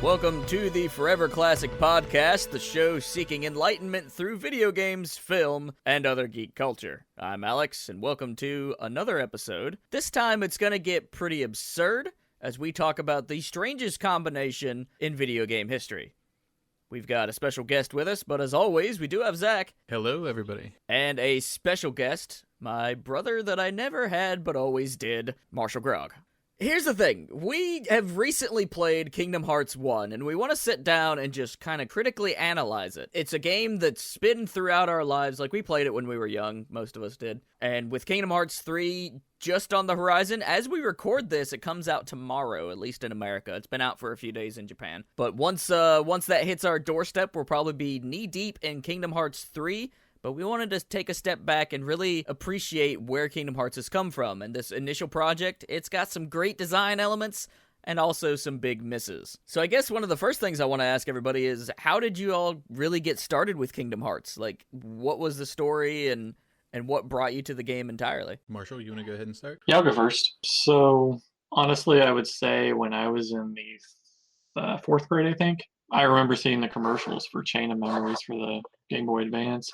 Welcome to the Forever Classic Podcast, the show seeking enlightenment through video games, film, and other geek culture. I'm Alex, and welcome to another episode. This time it's gonna get pretty absurd as we talk about the strangest combination in video game history. We've got a special guest with us, but as always, we do have Zach. Hello, everybody. And a special guest, my brother that I never had but always did, Marshall Grogg. Here's the thing, we have recently played Kingdom Hearts 1, and we want to sit down and just kind of critically analyze it. It's a game that's been throughout our lives, like we played it when we were young, most of us did, and with Kingdom Hearts 3 just on the horizon, as we record this, it comes out tomorrow, at least in America. It's been out for a few days in Japan. But once that hits our doorstep, we'll probably be knee-deep in Kingdom Hearts 3, but we wanted to take a step back and really appreciate where Kingdom Hearts has come from. And this initial project, it's got some great design elements and also some big misses. So I guess one of the first things I want to ask everybody is, how did you all really get started with Kingdom Hearts? Like, what was the story and what brought you to the game entirely? Marshall, you want to go ahead and start? Yeah, I'll go first. So honestly, I would say when I was in the fourth grade, I think, I remember seeing the commercials for Chain of Memories for the Game Boy Advance.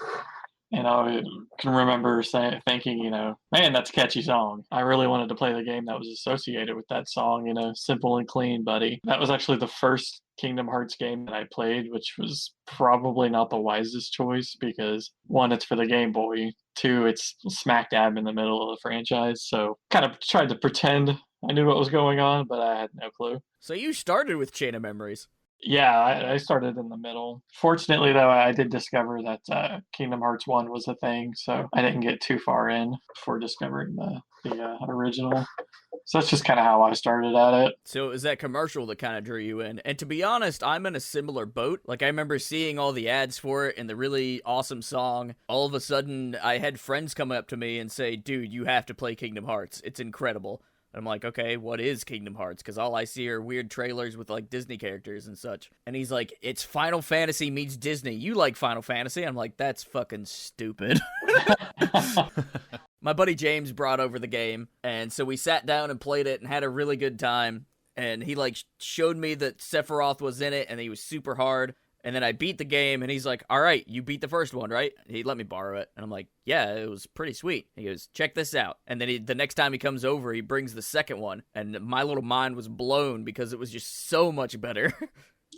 And I can remember thinking, man, that's a catchy song. I really wanted to play the game that was associated with that song, simple and clean, buddy. That was actually the first Kingdom Hearts game that I played, which was probably not the wisest choice because, one, it's for the Game Boy. Two, it's smack dab in the middle of the franchise. So kind of tried to pretend I knew what was going on, but I had no clue. So you started with Chain of Memories. Yeah, I started in the middle. Fortunately, though, I did discover that Kingdom Hearts 1 was a thing, so I didn't get too far in before discovering the original. So that's just kind of how I started at it. So it was that commercial that kind of drew you in. And to be honest, I'm in a similar boat. Like, I remember seeing all the ads for it and the really awesome song. All of a sudden, I had friends come up to me and say, dude, you have to play Kingdom Hearts. It's incredible. I'm like, okay, what is Kingdom Hearts? Because all I see are weird trailers with, like, Disney characters and such. And he's like, it's Final Fantasy meets Disney. You like Final Fantasy? I'm like, that's fucking stupid. My buddy James brought over the game, and so we sat down and played it and had a really good time. And he, like, showed me that Sephiroth was in it, and he was super hard. And then I beat the game, and he's like, all right, you beat the first one, right? He let me borrow it. And I'm like, yeah, it was pretty sweet. He goes, check this out. And then the next time he comes over, he brings the second one. And my little mind was blown because it was just so much better.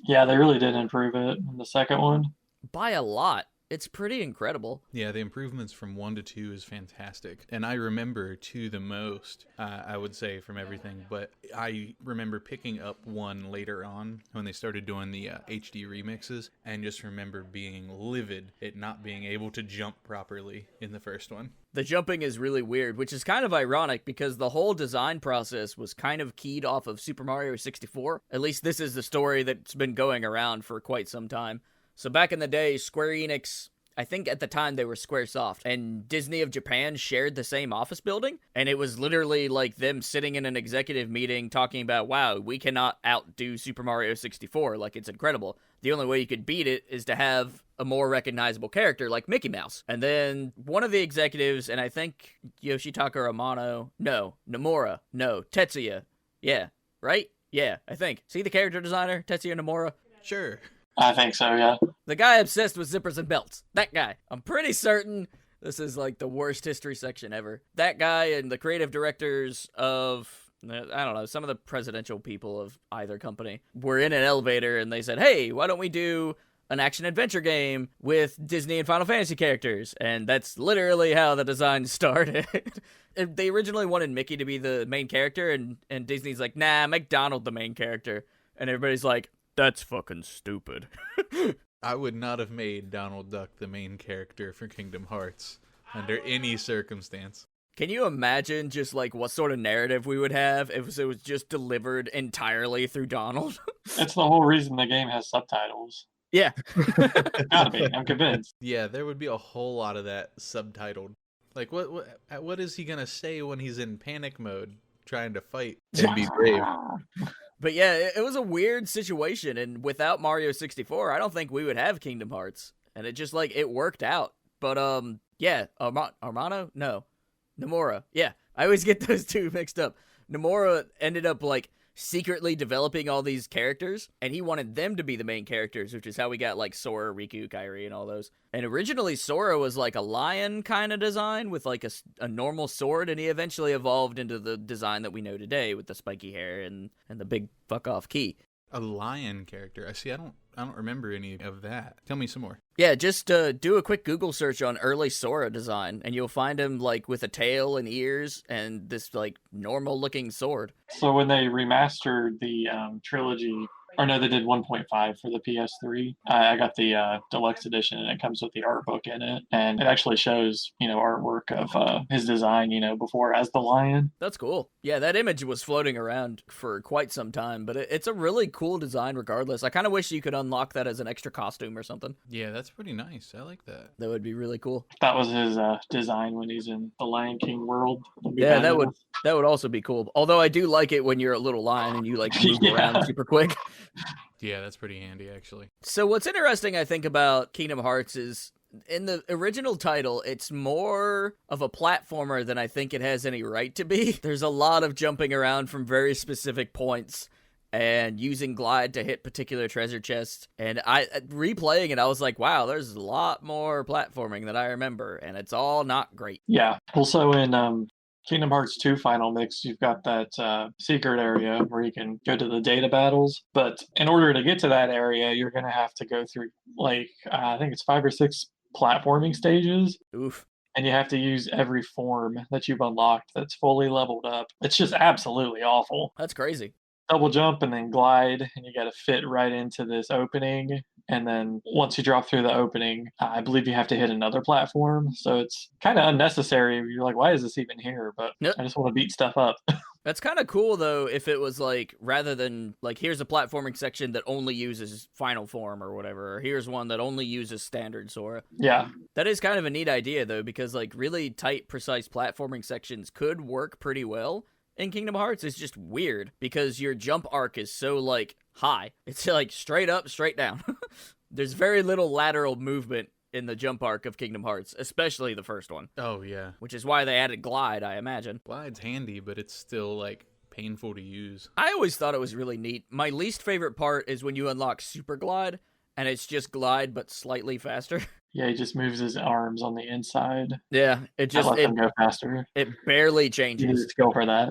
Yeah, they really did improve it in the second one. By a lot. It's pretty incredible. Yeah, the improvements from 1 to 2 is fantastic. And I remember 2 the most, I would say, from everything. But I remember picking up 1 later on when they started doing the HD remixes, and just remember being livid at not being able to jump properly in the first one. The jumping is really weird, which is kind of ironic because the whole design process was kind of keyed off of Super Mario 64. At least this is the story that's been going around for quite some time. So back in the day, Square Enix, I think at the time they were Squaresoft, and Disney of Japan shared the same office building, and it was literally like them sitting in an executive meeting talking about, wow, we cannot outdo Super Mario 64, like it's incredible. The only way you could beat it is to have a more recognizable character like Mickey Mouse. And then one of the executives, and I think Yoshitaka Amano, no, Nomura, no, Tetsuya, yeah, right? Yeah, I think. See the character designer, Tetsuya Nomura? Sure. I think so, yeah. The guy obsessed with zippers and belts. That guy. I'm pretty certain this is like the worst history section ever. That guy and the creative directors of, I don't know, some of the presidential people of either company were in an elevator and they said, hey, why don't we do an action-adventure game with Disney and Final Fantasy characters. And that's literally how the design started. They originally wanted Mickey to be the main character, and Disney's like, nah, make Donald the main character. And everybody's like, that's fucking stupid. I would not have made Donald Duck the main character for Kingdom Hearts under any circumstance. Can you imagine just like what sort of narrative we would have if it was just delivered entirely through Donald? It's the whole reason the game has subtitles. Yeah. Gotta be, I'm convinced. Yeah, there would be a whole lot of that subtitled. Like, what is he gonna say when he's in panic mode, trying to fight and be brave? But yeah, it was a weird situation, and without Mario 64, I don't think we would have Kingdom Hearts. And it just, like, it worked out. But, yeah, Armano? No. Nomura. Yeah, I always get those two mixed up. Nomura ended up, like, secretly developing all these characters, and he wanted them to be the main characters, which is how we got, like, Sora, Riku, Kairi, and all those. And originally, Sora was, like, a lion kind of design with, like, a normal sword, and he eventually evolved into the design that we know today with the spiky hair and the big fuck-off key. A lion character. I see. I don't remember any of that. Tell me some more. Yeah, just do a quick Google search on early Sora design, and you'll find him, like, with a tail and ears and this, like, normal-looking sword. So when they remastered the trilogy, or no, they did 1.5 for the PS3. I got the deluxe edition, and it comes with the art book in it, and it actually shows, artwork of his design, before as the lion. That's cool. Yeah, that image was floating around for quite some time, but it's a really cool design regardless. I kind of wish you could unlock that as an extra costume or something. Yeah, that's pretty nice. I like that. That would be really cool. That was his design when he's in the Lion King world. Yeah, that would also be cool. Although I do like it when you're a little lion and you like move around super quick. Yeah, that's pretty handy, actually. So what's interesting, I think, about Kingdom Hearts is in the original title, it's more of a platformer than I think it has any right to be. There's a lot of jumping around from very specific points and using glide to hit particular treasure chests. And I replaying it, I was like, wow, there's a lot more platforming than I remember, and it's all not great. Yeah. Also in Kingdom Hearts 2 Final Mix, you've got that secret area where you can go to the data battles. But in order to get to that area, you're going to have to go through, I think it's 5 or 6 platforming stages. Oof. And you have to use every form that you've unlocked that's fully leveled up. It's just absolutely awful. That's crazy. Double jump and then glide, and you got to fit right into this opening. And then once you drop through the opening, I believe you have to hit another platform. So it's kind of unnecessary. You're like, why is this even here? But Yep. I just want to beat stuff up. That's kind of cool, though, if it was like, rather than like, here's a platforming section that only uses final form or whatever, or here's one that only uses standard Sora. Yeah. That is kind of a neat idea, though, because like really tight, precise platforming sections could work pretty well in Kingdom Hearts. It's just weird because your jump arc is so like high. It's like straight up, straight down. There's very little lateral movement in the jump arc of Kingdom Hearts, especially the first one. Oh, yeah. Which is why they added glide, I imagine. Glide's handy, but it's still, like, painful to use. I always thought it was really neat. My least favorite part is when you unlock Super Glide, and it's just glide, but slightly faster. Yeah, he just moves his arms on the inside. Yeah, it just Let them go faster. it barely You need changes. a skill for that.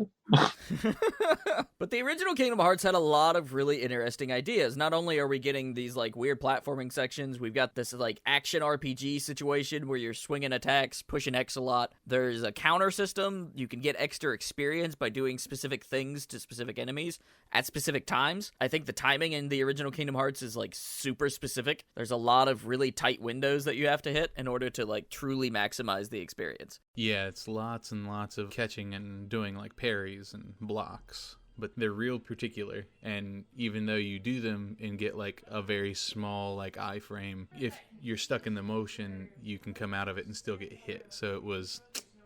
But the original Kingdom Hearts had a lot of really interesting ideas. Not only are we getting these like weird platforming sections, we've got this like action RPG situation where you're swinging attacks, pushing X a lot. There's a counter system. You can get extra experience by doing specific things to specific enemies at specific times. I think the timing in the original Kingdom Hearts is like super specific. There's a lot of really tight windows that you have to hit in order to like truly maximize the experience. Yeah, it's lots and lots of catching and doing, like, parries and blocks. But they're real particular, and even though you do them and get, like, a very small, like, iframe, if you're stuck in the motion, you can come out of it and still get hit. So it was,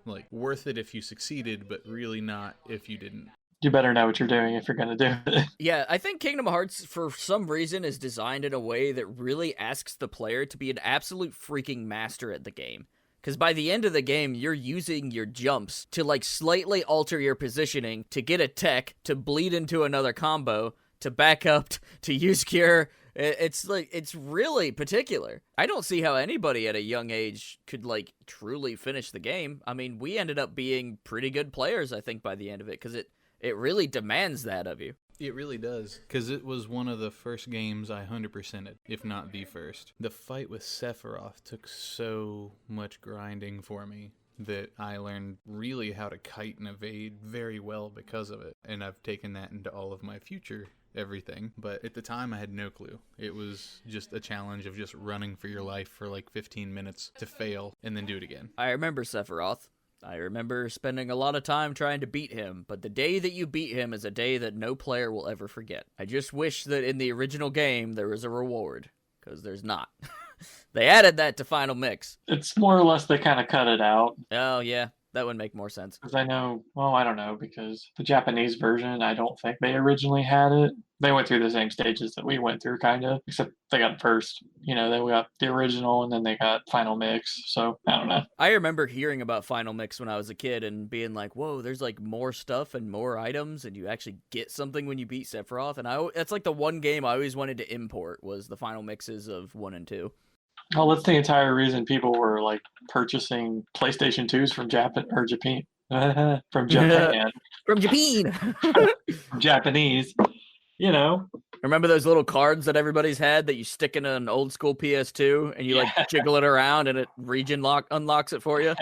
like, worth it if you succeeded, but really not if you didn't. You better know what you're doing if you're going to do it. Yeah, I think Kingdom Hearts, for some reason, is designed in a way that really asks the player to be an absolute freaking master at the game. Because by the end of the game, you're using your jumps to, like, slightly alter your positioning to get a tech, to bleed into another combo, to back up, to use cure. It's, like, it's really particular. I don't see how anybody at a young age could, like, truly finish the game. I mean, we ended up being pretty good players, I think, by the end of it, because it really demands that of you. It really does, because it was one of the first games I 100%ed, if not the first. The fight with Sephiroth took so much grinding for me that I learned really how to kite and evade very well because of it, and I've taken that into all of my future everything. But at the time, I had no clue. It was just a challenge of just running for your life for like 15 minutes to fail and then do it again. I remember Sephiroth. I remember spending a lot of time trying to beat him, but the day that you beat him is a day that no player will ever forget. I just wish that in the original game there was a reward, because there's not. They added that to Final Mix. It's more or less they kind of cut it out. Oh, yeah. That would make more sense. Because I know, well, I don't know, because the Japanese version, I don't think they originally had it. They went through the same stages that we went through, kind of, except they got first. You know, they got the original and then they got Final Mix. So, I don't know. I remember hearing about Final Mix when I was a kid and being like, whoa, there's like more stuff and more items and you actually get something when you beat Sephiroth. And that's like the one game I always wanted to import was the Final Mixes of 1 and 2. Well, that's the entire reason people were like purchasing PlayStation 2s from Japan. From Japan. From Japan! From Japanese. You know. Remember those little cards that everybody's had that you stick in an old school PS2 and you like jiggle it around and it unlocks it for you?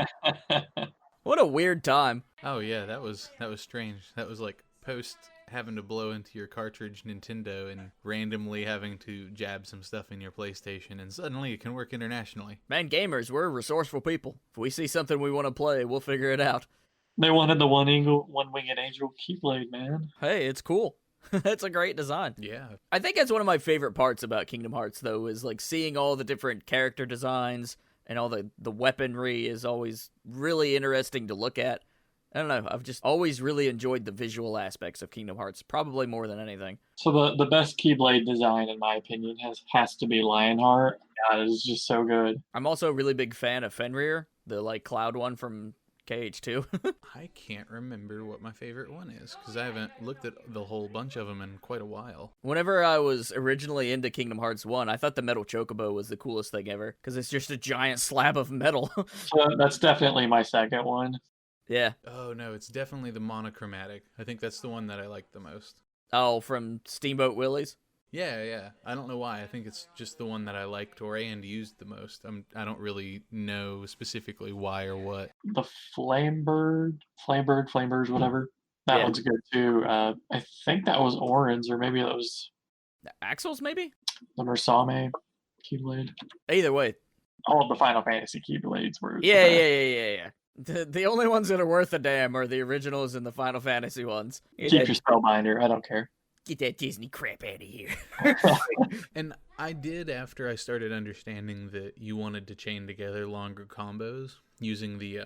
What a weird time. Oh yeah, that was strange. That was like post having to blow into your cartridge Nintendo and randomly having to jab some stuff in your PlayStation, and suddenly it can work internationally. Man, gamers, we're resourceful people. If we see something we want to play, we'll figure it out. They wanted the one-winged angel Keyblade, man. Hey, it's cool. That's a great design. Yeah. I think that's one of my favorite parts about Kingdom Hearts, though, is like seeing all the different character designs and all the weaponry is always really interesting to look at. I don't know. I've just always really enjoyed the visual aspects of Kingdom Hearts, probably more than anything. So the best Keyblade design, in my opinion, has to be Lionheart. God, it is just so good. I'm also a really big fan of Fenrir, the like cloud one from KH2. I can't remember what my favorite one is, because I haven't looked at the whole bunch of them in quite a while. Whenever I was originally into Kingdom Hearts 1, I thought the metal chocobo was the coolest thing ever, because it's just a giant slab of metal. So that's definitely my second one. Yeah. Oh no, it's definitely the monochromatic. I think that's the one that I like the most. Oh, from Steamboat Willie's? Yeah. I don't know why. I think it's just the one that I liked and used the most. I don't really know specifically why or what. The Flamebirds, whatever. That one's good too. I think that was Orange, or maybe that was The Axles, maybe? the Mursame Keyblade. Either way. All of the Final Fantasy Keyblades were. Yeah. The only ones that are worth a damn are the originals and the Final Fantasy ones. Keep your Spellbinder. I don't care. Get that Disney crap out of here. And I did, after I started understanding that you wanted to chain together longer combos using the,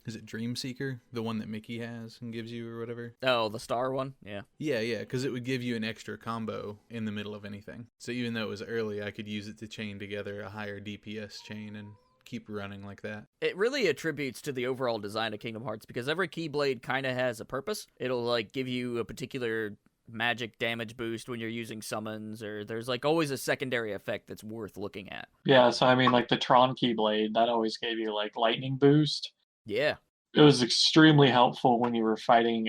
is it Dream Seeker? The one that Mickey has and gives you or whatever? Oh, the star one? Yeah. Yeah, because it would give you an extra combo in the middle of anything. So even though it was early, I could use it to chain together a higher DPS chain and keep running like that. It really attributes to the overall design of Kingdom Hearts because every Keyblade kind of has a purpose. It'll like give you a particular magic damage boost when you're using summons, or there's like always a secondary effect that's worth looking at. Yeah, so I mean, like the Tron Keyblade, that always gave you like lightning boost. Yeah. It was extremely helpful when you were fighting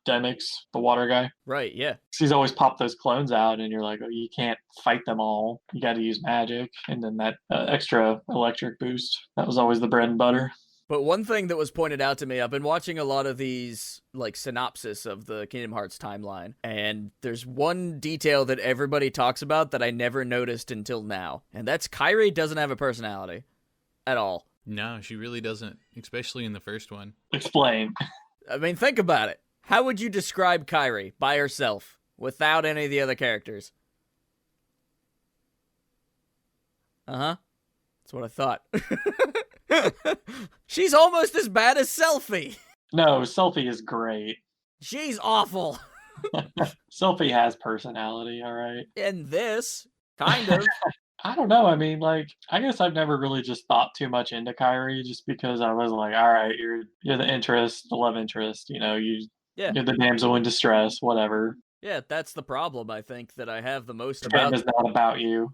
Demix, the water guy. Right, yeah. He's always popped those clones out, and you're like, oh, you can't fight them all. You got to use magic. And then that extra electric boost, that was always the bread and butter. But one thing that was pointed out to me, I've been watching a lot of these, like, synopsis of the Kingdom Hearts timeline, and there's one detail that everybody talks about that I never noticed until now, and that's Kairi doesn't have a personality. At all. No, she really doesn't, especially in the first one. Explain. I mean, think about it. How would you describe Kairi by herself, without any of the other characters? Uh-huh. That's what I thought. She's almost as bad as Selphie. No, Selphie is great. She's awful. Selphie has personality, all right? In this, kind of. I don't know. I mean, like, I guess I've never really just thought too much into Kairi just because I was like, all right, you're the interest, the love interest, you know, you're the damsel in distress, whatever. Yeah, that's the problem, I think, that I have the most The about. game is not about you.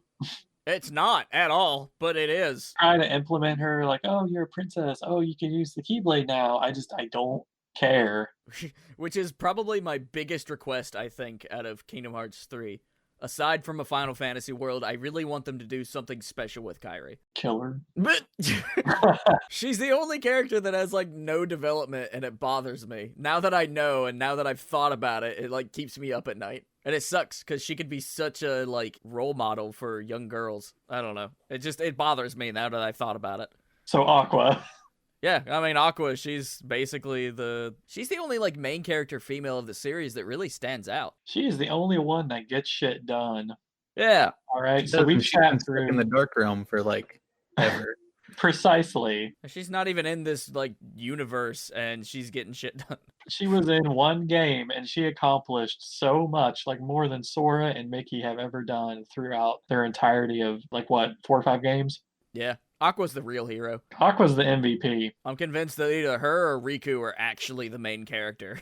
It's not at all, but it is. Trying to implement her like, oh, you're a princess. Oh, you can use the Keyblade now. I don't care. Which is probably my biggest request, I think, out of Kingdom Hearts 3. Aside from a Final Fantasy world, I really want them to do something special with Kairi. Kill her. But she's the only character that has, like, no development, and it bothers me. Now that I know, and now that I've thought about it, it, like, keeps me up at night. And it sucks, because she could be such a, like, role model for young girls. I don't know. It bothers me now that I've thought about it. So Aqua. Yeah, I mean, Aqua, she's basically she's the only, like, main character female of the series that really stands out. She is the only one that gets shit done. Yeah. All right, So we've sat through in the Dark Realm for like ever. Precisely. She's not even in this, like, universe, and she's getting shit done. She was in one game, and she accomplished so much, like more than Sora and Mickey have ever done throughout their entirety of, like, what, 4 or 5 games? Yeah. Aqua's the real hero. Aqua's the MVP. I'm convinced that either her or Riku are actually the main character.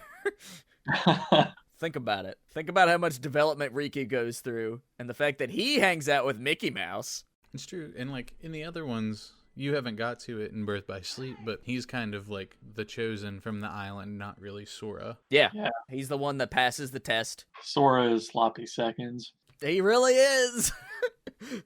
Think about it. Think about how much development Riku goes through, and the fact that he hangs out with Mickey Mouse. It's true. And like in the other ones, you haven't got to it in Birth by Sleep, but he's kind of like the chosen from the island, not really Sora. Yeah. He's the one that passes the test. Sora is sloppy seconds. He really is.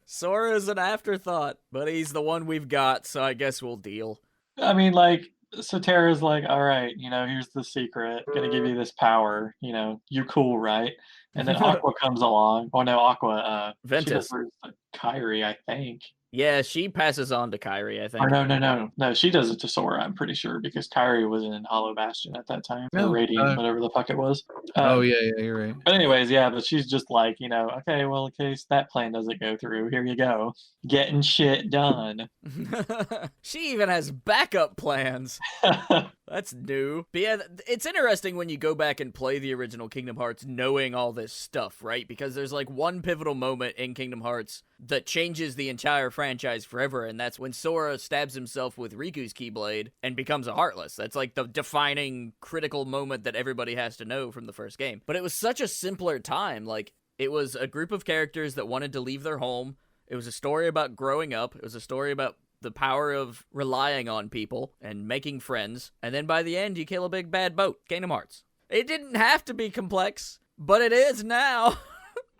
Sora is an afterthought, but he's the one we've got, so I guess we'll deal. I mean, like, so Terra's like, all right, here's the secret. Gonna give you this power. You cool, right? And then Aqua comes along. Oh, no, Aqua. Ventus. She does for Kairi, I think. Yeah, she passes on to Kairi, I think. Or no, she does it to Sora, I'm pretty sure, because Kairi was in Hollow Bastion at that time. Or Radiant, whatever the fuck it was. Yeah, you're right. But anyways, yeah, but she's just like, okay, well, in case that plan doesn't go through, here you go. Getting shit done. She even has backup plans. That's new. But yeah, it's interesting when you go back and play the original Kingdom Hearts knowing all this stuff, right? Because there's like one pivotal moment in Kingdom Hearts that changes the entire franchise forever, and that's when Sora stabs himself with Riku's Keyblade and becomes a Heartless. That's like the defining critical moment that everybody has to know from the first game. But it was such a simpler time. Like, it was a group of characters that wanted to leave their home. It was a story about growing up. It was a story about the power of relying on people and making friends. And then by the end, you kill a big bad boat. Kingdom Hearts. It didn't have to be complex, but it is now.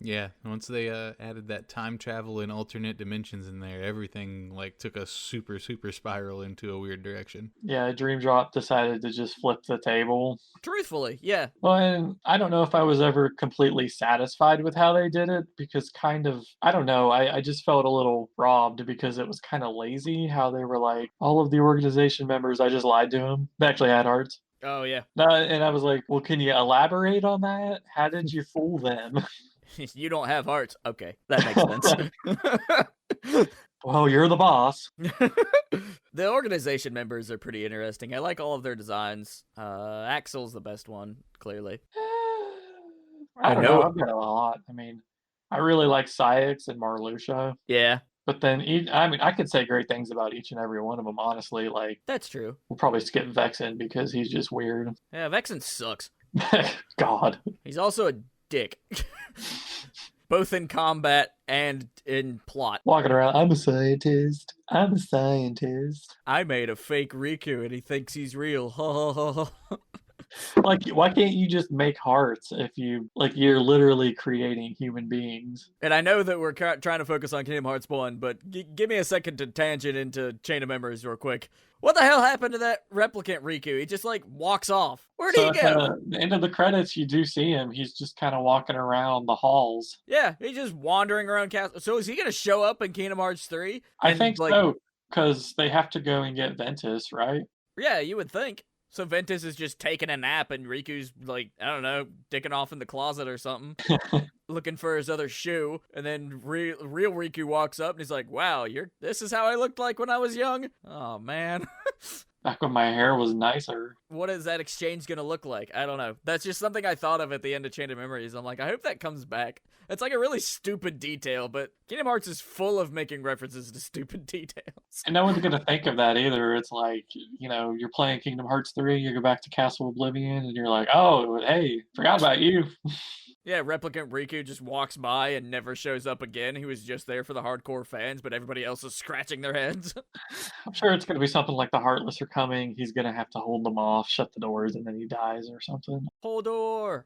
Yeah, once they added that time travel and alternate dimensions in there, everything like took a super spiral into a weird direction. Yeah, Dream Drop decided to just flip the table. Truthfully, yeah. Well, and I don't know if I was ever completely satisfied with how they did it, because I don't know, I just felt a little robbed because it was kind of lazy how they were like, all of the organization members, I just lied to them. They actually had hearts. Oh, yeah. And I was like, well, can you elaborate on that? How did you fool them? You don't have hearts. Okay, that makes sense. Well, you're the boss. The organization members are pretty interesting. I like all of their designs. Axel's the best one, clearly. I don't know. I've got a lot. I mean, I really like Syx and Marluxia. Yeah. But then, I could say great things about each and every one of them, honestly. Like, that's true. We'll probably skip Vexen because he's just weird. Yeah, Vexen sucks. God. He's also a dick. Both in combat and in plot. Walking around, I'm a scientist. I made a fake Riku and he thinks he's real. Ha ha ha. Like, why can't you just make hearts if you're literally creating human beings? And I know that we're trying to focus on Kingdom Hearts 1, but give me a second to tangent into Chain of Memories real quick. What the hell happened to that replicant Riku? He just, like, walks off. Where'd he go? At the end of the credits, you do see him. He's just kind of walking around the halls. Yeah, he's just wandering around castle. So is he going to show up in Kingdom Hearts 3? I think so, because they have to go and get Ventus, right? Yeah, you would think. So Ventus is just taking a nap and Riku's, like, I don't know, dicking off in the closet or something, looking for his other shoe. And then real Riku walks up and he's like, wow, this is how I looked like when I was young? Oh, man. Back when my hair was nicer. What is that exchange going to look like? I don't know. That's just something I thought of at the end of Chain of Memories. I'm like, I hope that comes back. It's like a really stupid detail, but Kingdom Hearts is full of making references to stupid details. And no one's gonna think of that either. It's like, you're playing Kingdom Hearts 3, you go back to Castle Oblivion, and you're like, oh, hey, forgot about you. Yeah, Replicant Riku just walks by and never shows up again. He was just there for the hardcore fans, but everybody else is scratching their heads. I'm sure it's gonna be something like the Heartless are coming. He's gonna have to hold them off, shut the doors, and then he dies or something. Hodor!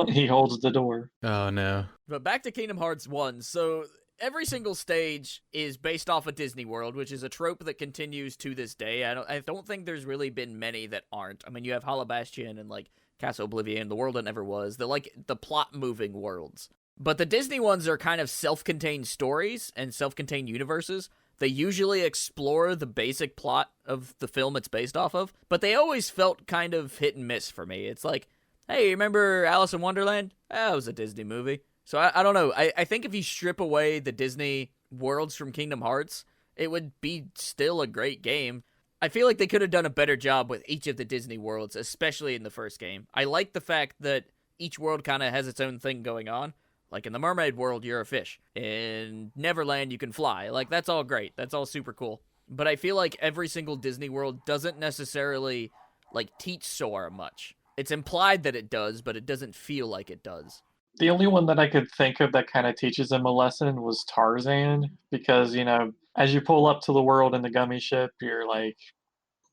He holds the door. Oh no. But back to Kingdom Hearts 1. So every single stage is based off of Disney World, which is a trope that continues to this day. I don't think there's really been many that aren't. I mean, you have Hollow Bastion and like Castle Oblivion, the world that never was. They're like the plot moving worlds. But the Disney ones are kind of self-contained stories and self-contained universes. They usually explore the basic plot of the film it's based off of, but they always felt kind of hit and miss for me. It's like, hey, remember Alice in Wonderland? That was a Disney movie. So I don't know. I think if you strip away the Disney worlds from Kingdom Hearts, it would be still a great game. I feel like they could have done a better job with each of the Disney worlds, especially in the first game. I like the fact that each world kind of has its own thing going on. Like in the mermaid world, you're a fish. In Neverland, you can fly. Like, that's all great. That's all super cool. But I feel like every single Disney world doesn't necessarily, like, teach Sora much. It's implied that it does, but it doesn't feel like it does. The only one that I could think of that kind of teaches him a lesson was Tarzan, because, as you pull up to the world in the gummy ship, you're like,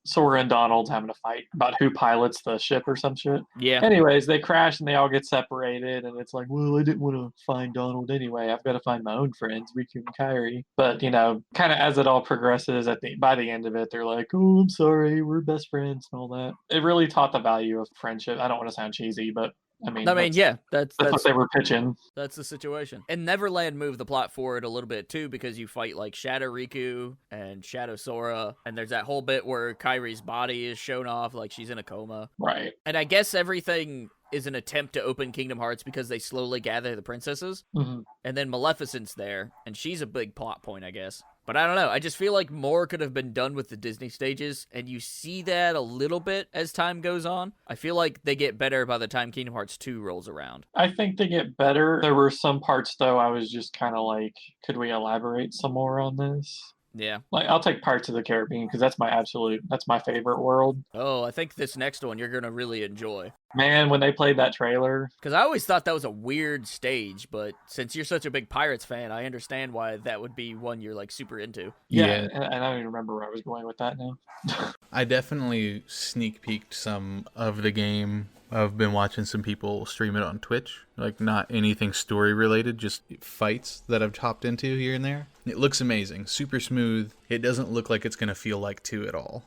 Sora and Donald having a fight about who pilots the ship or some shit. Yeah. Anyways, they crash and they all get separated, and it's like, well, I didn't want to find Donald anyway. I've got to find my own friends, Riku and Kairi. But kind of as it all progresses, by the end of it, they're like, oh, I'm sorry, we're best friends and all that. It really taught the value of friendship. I don't want to sound cheesy, but yeah, that's what they were pitching. That's the situation. And Neverland moved the plot forward a little bit too, because you fight like Shadow Riku and Shadow Sora, and there's that whole bit where Kairi's body is shown off like she's in a coma. Right. And I guess everything is an attempt to open Kingdom Hearts because they slowly gather the princesses. Mm-hmm. And then Maleficent's there, and she's a big plot point, I guess. But I don't know. I just feel like more could have been done with the Disney stages, and you see that a little bit as time goes on. I feel like they get better by the time Kingdom Hearts 2 rolls around. I think they get better. There were some parts, though, I was just kind of like, could we elaborate some more on this? Yeah. Like, I'll take Pirates of the Caribbean because that's my favorite world. Oh, I think this next one you're going to really enjoy. Man, when they played that trailer. Because I always thought that was a weird stage, but since you're such a big Pirates fan, I understand why that would be one you're like super into. Yeah. And I don't even remember where I was going with that now. I definitely sneak peeked some of the game. I've been watching some people stream it on Twitch, like not anything story related, just fights that I've hopped into here and there. It looks amazing, super smooth. It doesn't look like it's going to feel like 2 at all.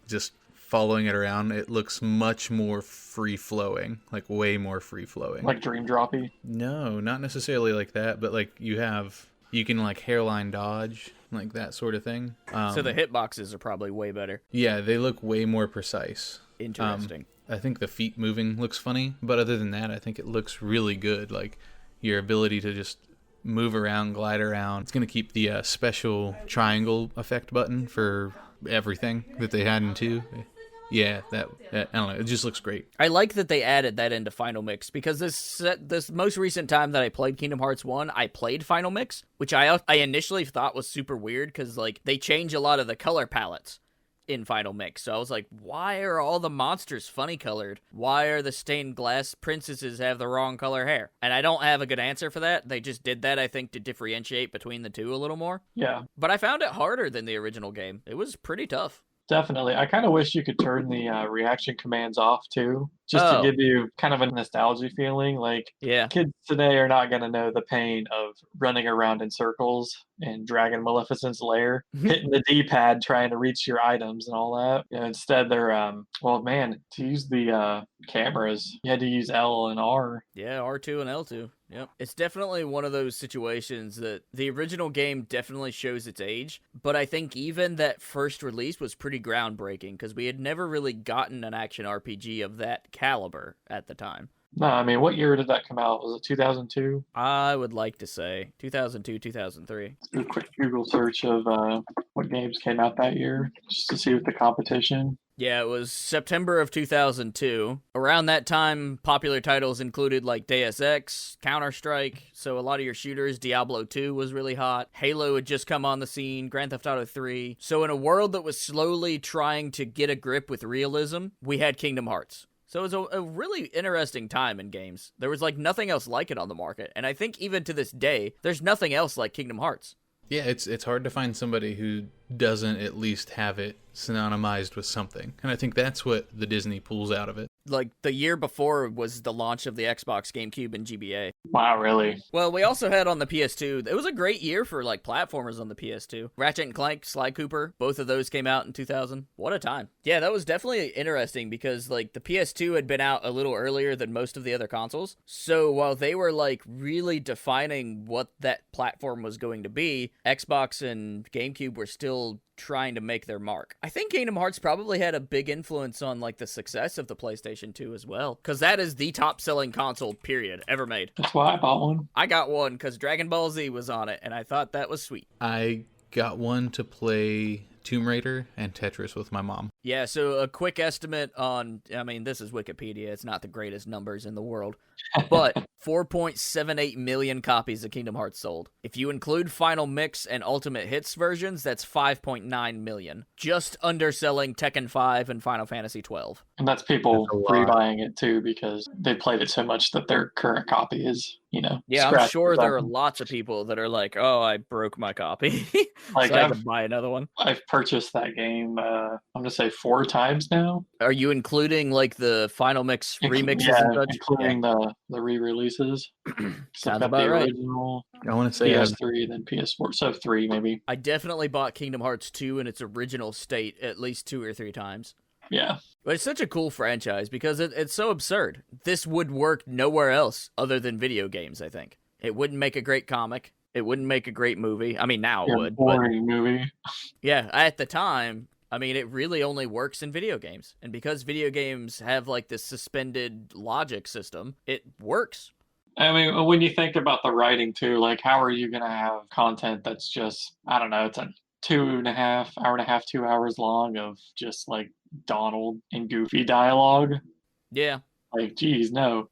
Just following it around, it looks much more free-flowing, like way more free-flowing. Like Dream Droppy? No, not necessarily like that, but like you can like hairline dodge, like that sort of thing. So the hitboxes are probably way better. Yeah, they look way more precise. Interesting. I think the feet moving looks funny, but other than that, I think it looks really good. Like your ability to just move around, glide around. It's going to keep the special triangle effect button for everything that they had in 2. Yeah, I don't know. It just looks great. I like that they added that into Final Mix, because this most recent time that I played Kingdom Hearts 1, I played Final Mix, which I initially thought was super weird because like they change a lot of the color palettes in Final Mix. So I was like, why are all the monsters funny colored? Why are the stained glass princesses have the wrong color hair? And I don't have a good answer for that. They just did that, I think, to differentiate between the two a little more. Yeah. But I found it harder than the original game. It was pretty tough. Definitely. I kind of wish you could turn the reaction commands off too, just to give you kind of a nostalgia feeling. Like, kids today are not going to know the pain of running around in circles and dragging Maleficent's lair, hitting the D-pad trying to reach your items and all that. Instead, they're to use the cameras, you had to use L and R. Yeah, R2 and L2. Yep. It's definitely one of those situations that the original game definitely shows its age, but I think even that first release was pretty groundbreaking because we had never really gotten an action RPG of that caliber at the time. No, I mean, what year did that come out? Was it 2002? I would like to say 2002, 2003. Let's do a quick Google search of what games came out that year, just to see what the competition. Yeah, it was September of 2002. Around that time, popular titles included like Deus Ex, Counter-Strike, so a lot of your shooters. Diablo 2 was really hot. Halo had just come on the scene, Grand Theft Auto 3. So in a world that was slowly trying to get a grip with realism, we had Kingdom Hearts. So it was a really interesting time in games. There was like nothing else like it on the market, and I think even to this day, there's nothing else like Kingdom Hearts. Yeah, it's hard to find somebody who doesn't at least have it synonymized with something. And I think that's what the Disney pulls out of it. Like, the year before was the launch of the Xbox, GameCube, and GBA. Wow, really? Well, we also had on the PS2, it was a great year for, like, platformers on the PS2. Ratchet & Clank, Sly Cooper, both of those came out in 2000. What a time. Yeah, that was definitely interesting because, like, the PS2 had been out a little earlier than most of the other consoles. So while they were, like, really defining what that platform was going to be, Xbox and GameCube were still trying to make their mark. I think Kingdom Hearts probably had a big influence on like the success of the PlayStation 2 as well, because that is the top selling console period ever made. That's why I bought one. I got one because Dragon Ball Z was on it and I thought that was sweet. I got one to play Tomb Raider and Tetris with my mom. Yeah, so a quick estimate on, I mean, this is Wikipedia, it's not the greatest numbers in the world, but 4.78 million copies of Kingdom Hearts sold. If you include Final Mix and Ultimate Hits versions, that's 5.9 million. Just underselling Tekken 5 and Final Fantasy 12. And that's people rebuying it too because they played it so much that their current copy is, Yeah, I'm sure there are lots of people that are like, oh, I broke my copy. Like, so I can buy another one. I've purchased that game, I'm going to say 4 times now. Are you including like the Final Mix remixes yeah, and such? Including the re-releases. Sounds about right. Original I want to say PS3, then PS4, so 3 maybe. I definitely bought Kingdom Hearts 2 in its original state at least 2 or 3 times. Yeah. But it's such a cool franchise because it's so absurd. This would work nowhere else other than video games, I think. It wouldn't make a great comic. It wouldn't make a great movie. I mean, now it would. Boring movie. Yeah, at the time, I mean, it really only works in video games. And because video games have like this suspended logic system, it works. I mean, when you think about the writing too, like how are you going to have content that's just, I don't know, it's a 2.5 hour, 2 hours long of just like Donald and Goofy dialogue? Yeah. Like, geez, no.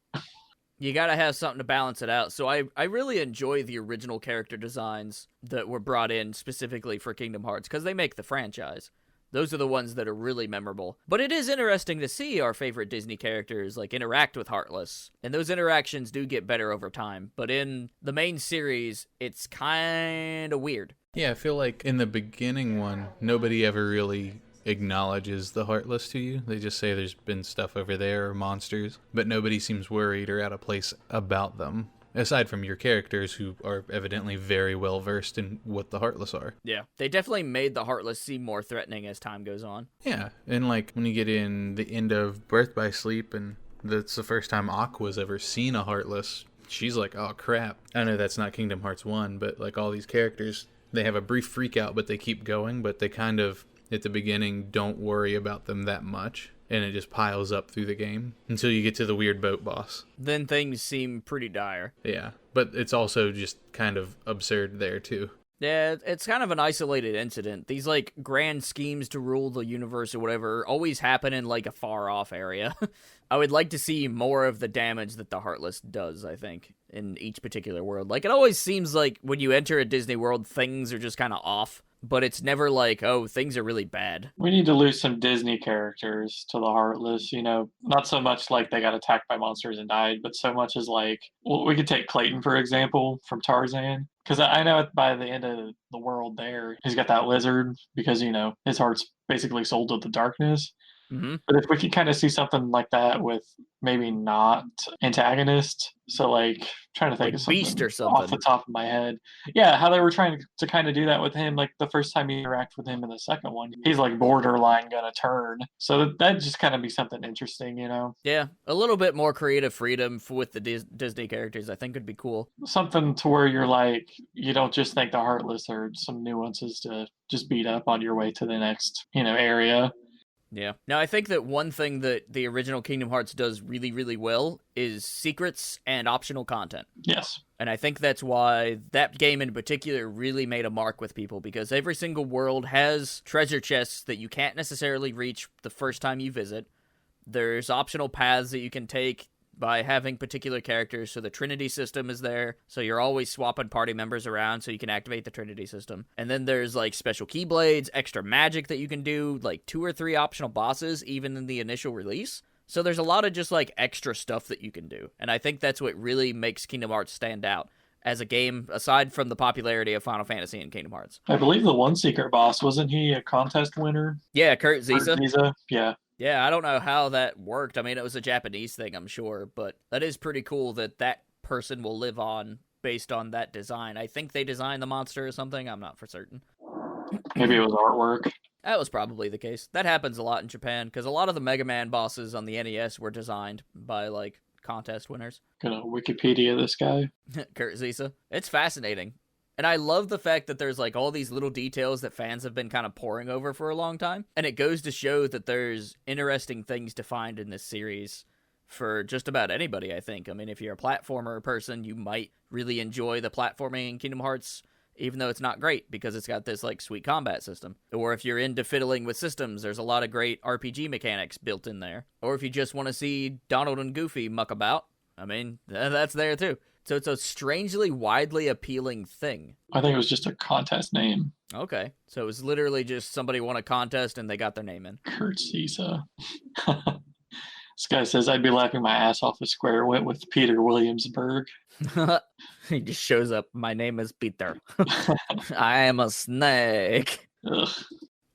You gotta have something to balance it out. So I really enjoy the original character designs that were brought in specifically for Kingdom Hearts, because they make the franchise. Those are the ones that are really memorable. But it is interesting to see our favorite Disney characters like interact with Heartless. And those interactions do get better over time. But in the main series, it's kind of weird. Yeah, I feel like in the beginning one, nobody ever really acknowledges the Heartless to you. They just say there's been stuff over there or monsters, but nobody seems worried or out of place about them, aside from your characters who are evidently very well versed in what the Heartless are. Yeah, they definitely made the Heartless seem more threatening as time goes on. Yeah, and like when you get in the end of Birth by Sleep, and that's the first time Aqua's ever seen a Heartless, she's like, oh crap. I know that's not Kingdom Hearts 1, but like all these characters, they have a brief freak out, but they keep going, but they kind of at the beginning don't worry about them that much, and it just piles up through the game until you get to the weird boat boss. Then things seem pretty dire. Yeah, but it's also just kind of absurd there too. Yeah, it's kind of an isolated incident. These like grand schemes to rule the universe or whatever always happen in like a far off area. I would like to see more of the damage that the Heartless does, I think, in each particular world. Like, it always seems like when you enter a Disney world, things are just kind of off. But it's never like, oh, things are really bad. We need to lose some Disney characters to the Heartless, not so much like they got attacked by monsters and died, but so much as like, well, we could take Clayton, for example, from Tarzan. Because I know by the end of the world there, he's got that lizard because, his heart's basically sold to the darkness. Mm-hmm. But if we could kind of see something like that with maybe not antagonist, so like trying to think like of something, Beast or something off the top of my head. Yeah, how they were trying to kind of do that with him, like the first time you interact with him in the second one, he's like borderline gonna turn. So that'd just kind of be something interesting, Yeah, a little bit more creative freedom with the Disney characters, I think would be cool. Something to where you're like, you don't just think the Heartless are some nuances to just beat up on your way to the next, area. Yeah. Now, I think that one thing that the original Kingdom Hearts does really, really well is secrets and optional content. Yes. And I think that's why that game in particular really made a mark with people, because every single world has treasure chests that you can't necessarily reach the first time you visit. There's optional paths that you can take by having particular characters, so the Trinity system is there, so you're always swapping party members around so you can activate the Trinity system. And then there's like special keyblades, extra magic that you can do, like 2 or 3 optional bosses even in the initial release. So there's a lot of just like extra stuff that you can do, and I think that's what really makes Kingdom Hearts stand out as a game, aside from the popularity of Final Fantasy and Kingdom Hearts. I believe the one secret boss, wasn't he a contest winner? Yeah, Kurt Zisa. Yeah. Yeah, I don't know how that worked. I mean, it was a Japanese thing, I'm sure, but that is pretty cool that that person will live on based on that design. I think they designed the monster or something. I'm not for certain. Maybe it was artwork. That was probably the case. That happens a lot in Japan, because a lot of the Mega Man bosses on the NES were designed by, like, contest winners. Gonna Wikipedia this guy. Kurt Zisa. It's fascinating. And I love the fact that there's like all these little details that fans have been kind of poring over for a long time. And it goes to show that there's interesting things to find in this series for just about anybody, I think. I mean, if you're a platformer person, you might really enjoy the platforming in Kingdom Hearts, even though it's not great because it's got this like sweet combat system. Or if you're into fiddling with systems, there's a lot of great RPG mechanics built in there. Or if you just want to see Donald and Goofy muck about, I mean, that's there too. So it's a strangely widely appealing thing. I think it was just a contest name. Okay. So it was literally just somebody won a contest and they got their name in. Kurt Zisa. This guy says, I'd be laughing my ass off if Square went with Peter Williamsburg. He just shows up. My name is Peter. I am a snake. Ugh.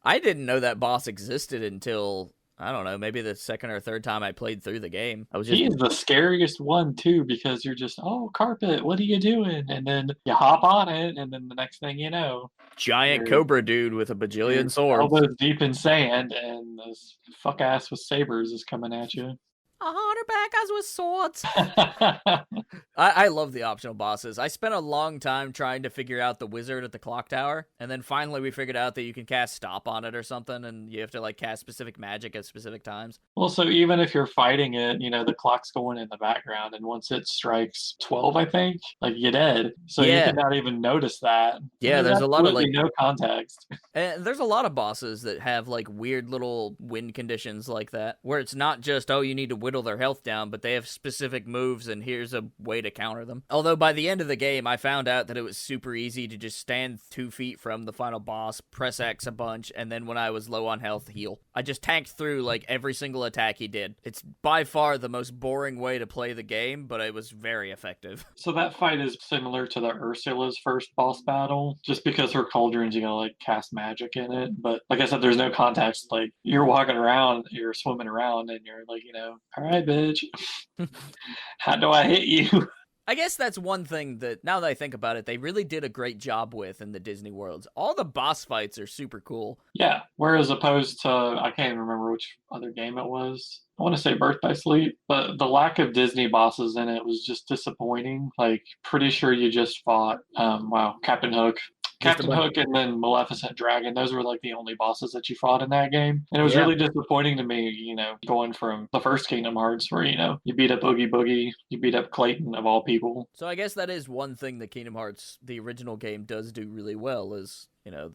I didn't know that boss existed until, I don't know, maybe the second or third time I played through the game. I was just... He is the scariest one, too, because you're just, oh, carpet, what are you doing? And then you hop on it, and then the next thing you know... Giant cobra dude with a bajillion swords. Elbows deep in sand, and this fuck-ass with sabers is coming at you. 100 bad guys with swords. I love the optional bosses. I spent a long time trying to figure out the wizard at the clock tower, and then finally we figured out that you can cast stop on it or something, and you have to like cast specific magic at specific times. Well, so even if you're fighting it, you know, the clock's going in the background, and once it strikes 12, I think, like you're dead. So you can not even notice that. Yeah, there's a lot of like no context. And there's a lot of bosses that have like weird little win conditions like that, where it's not just, oh, you need to whittle their health down, but they have specific moves and here's a way to counter them. Although by the end of the game, I found out that it was super easy to just stand 2 feet from the final boss, press X a bunch, and then when I was low on health, heal. I just tanked through like every single attack he did. It's by far the most boring way to play the game, but it was very effective. So that fight is similar to the Ursula's first boss battle, just because her cauldrons, you gotta like cast magic in it. But like I said, there's no context. Like you're walking around, you're swimming around, and you're like, you know, all right, bitch. How do I hit you? I guess that's one thing that, now that I think about it, they really did a great job with in the Disney worlds. All the boss fights are super cool. Yeah, whereas opposed to, I can't even remember which other game it was. I want to say Birth by Sleep, but the lack of Disney bosses in it was just disappointing. Like, pretty sure you just fought, Captain Hook. Captain Hook and then Maleficent Dragon, those were like the only bosses that you fought in that game. And it was really disappointing to me, you know, going from the first Kingdom Hearts where, you know, you beat up Oogie Boogie, you beat up Clayton of all people. So I guess that is one thing that Kingdom Hearts, the original game, does do really well is, you know,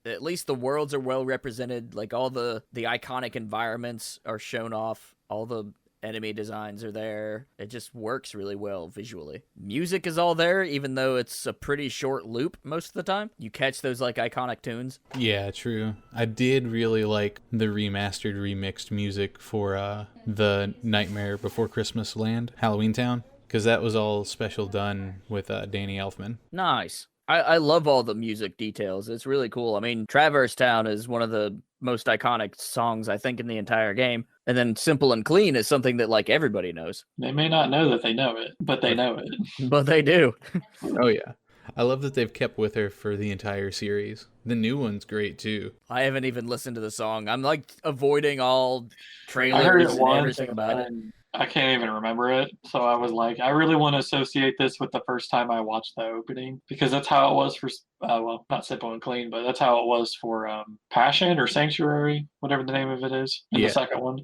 at least the worlds are well represented. Like all the iconic environments are shown off. All the enemy designs are there. It just works really well visually. Music is all there, even though it's a pretty short loop most of the time. You catch those like iconic tunes. Yeah, true. I did really like the remastered, remixed music for the Nightmare Before Christmas Land, Halloween Town, because that was all special done with Danny Elfman. Nice. I love all the music details. It's really cool. I mean, Traverse Town is one of the most iconic songs, I think, in the entire game. And then Simple and Clean is something that, like, everybody knows. They may not know that they know it, but they know it. But they do. Oh, yeah. I love that they've kept with her for the entire series. The new one's great, too. I haven't even listened to the song. I'm, like, avoiding all trailers and everything about it. I can't even remember it. So I was like, I really want to associate this with the first time I watched the opening because that's how it was for, well, not Simple and Clean, but that's how it was for Passion or Sanctuary, whatever the name of it is, in the Yeah. second one.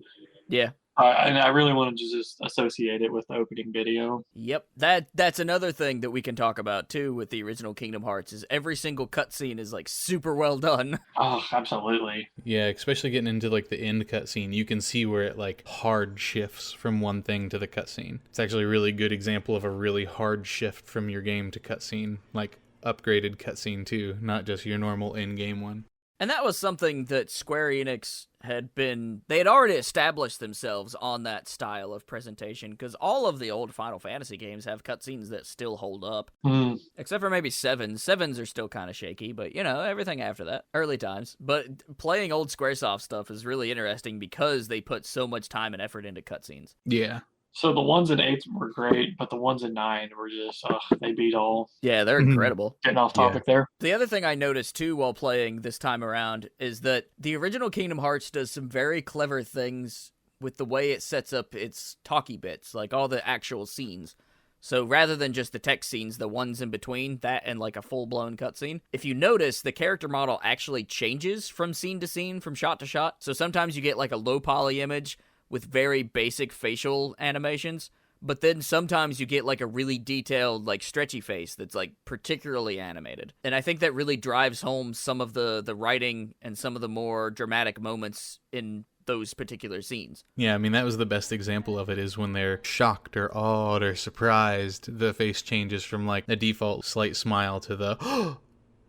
Yeah. And I really wanted to just associate it with the opening video. Yep. That's another thing that we can talk about too with the original Kingdom Hearts is every single cutscene is like super well done. Oh, absolutely. Yeah, especially getting into like the end cutscene, you can see where it like hard shifts from one thing to the cutscene. It's actually a really good example of a really hard shift from your game to cutscene, like upgraded cutscene too, not just your normal in-game one. And that was something that Square Enix they had already established themselves on that style of presentation, because all of the old Final Fantasy games have cutscenes that still hold up. Mm. Except for maybe Sevens. Sevens are still kind of shaky, but, everything after that. Early times. But playing old Squaresoft stuff is really interesting because they put so much time and effort into cutscenes. Yeah. So the ones in 8 were great, but the ones in 9 were just, they beat all. Yeah, they're incredible. Getting off topic there. The other thing I noticed, too, while playing this time around is that the original Kingdom Hearts does some very clever things with the way it sets up its talkie bits, like all the actual scenes. So rather than just the text scenes, the ones in between, that and like a full-blown cutscene, if you notice, the character model actually changes from scene to scene, from shot to shot. So sometimes you get like a low-poly image with very basic facial animations, but then sometimes you get like a really detailed, like stretchy face that's like particularly animated. And I think that really drives home some of the writing and some of the more dramatic moments in those particular scenes. Yeah, I mean, that was the best example of it, is when they're shocked or awed or surprised, the face changes from like a default slight smile to the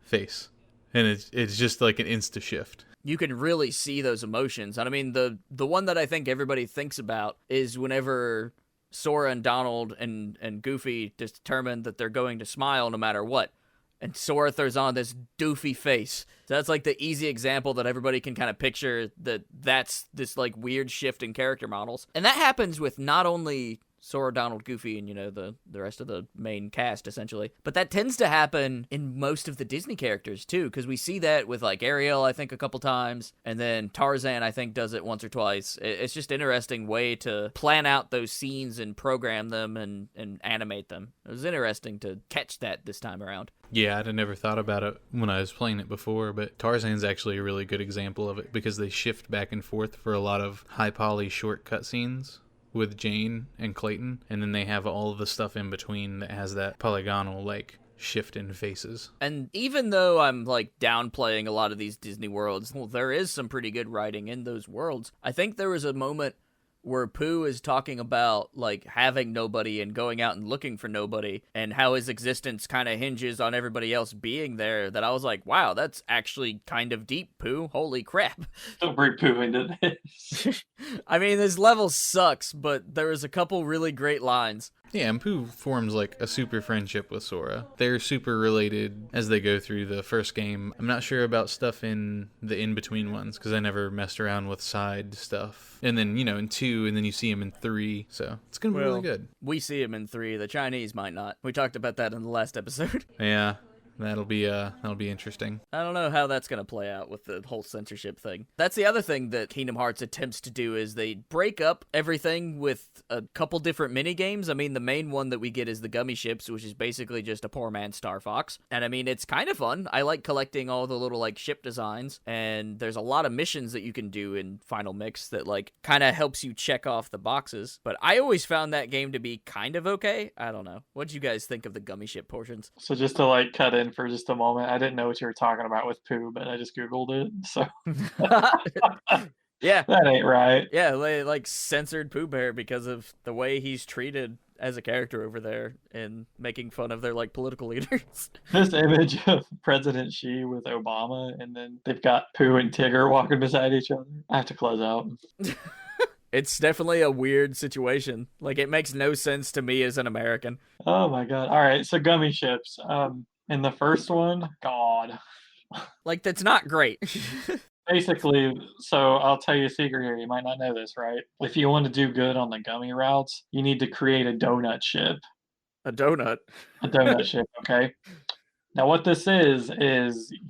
face. And it's just like an insta shift. You can really see those emotions. And I mean, the one that I think everybody thinks about is whenever Sora and Donald and Goofy determine that they're going to smile no matter what. And Sora throws on this doofy face. So that's like the easy example that everybody can kind of picture that's this like weird shift in character models. And that happens with not only Sora, Donald, Goofy, and, the rest of the main cast, essentially. But that tends to happen in most of the Disney characters, too, because we see that with, like, Ariel, I think, a couple times, and then Tarzan, I think, does it once or twice. It's just an interesting way to plan out those scenes and program them and animate them. It was interesting to catch that this time around. Yeah, I'd have never thought about it when I was playing it before, but Tarzan's actually a really good example of it, because they shift back and forth for a lot of high-poly short cutscenes with Jane and Clayton, and then they have all of the stuff in between that has that polygonal like shift in faces. And even though I'm like downplaying a lot of these Disney worlds, well, there is some pretty good writing in those worlds. I think there was a moment where Pooh is talking about like having nobody and going out and looking for nobody, and how his existence kind of hinges on everybody else being there, that I was like, wow, that's actually kind of deep, Pooh. Holy crap. Don't bring Pooh into this. I mean, this level sucks, but there was a couple really great lines. Yeah, and Pooh forms like a super friendship with Sora. They're super related as they go through the first game. I'm not sure about stuff in the in-between ones, because I never messed around with side stuff. And then, in 2, and then you see him in 3, so it's going to be really good. We see him in 3, the Chinese might not. We talked about that in the last episode. Yeah. That'll be interesting. I don't know how that's going to play out with the whole censorship thing. That's the other thing that Kingdom Hearts attempts to do, is they break up everything with a couple different mini games. I mean, the main one that we get is the Gummy Ships, which is basically just a poor man's Star Fox. And I mean, it's kind of fun. I like collecting all the little like ship designs, and there's a lot of missions that you can do in Final Mix that like kind of helps you check off the boxes. But I always found that game to be kind of okay. I don't know. What'd you guys think of the Gummy Ship portions? So just to like cut in for just a moment, I didn't know what you were talking about with Pooh, but I just Googled it. So Yeah. that ain't right. Yeah, they like censored Pooh Bear because of the way he's treated as a character over there, and making fun of their like political leaders. This image of President Xi with Obama, and then they've got Pooh and Tigger walking beside each other. I have to close out. It's definitely a weird situation. Like, it makes no sense to me as an American. Oh my god. All right, so Gummy Ships. In the first one, God. Like, that's not great. Basically, so I'll tell you a secret here. You might not know this, right? If you want to do good on the gummy routes, you need to create a donut ship. A donut. A donut ship, okay? Now, what this is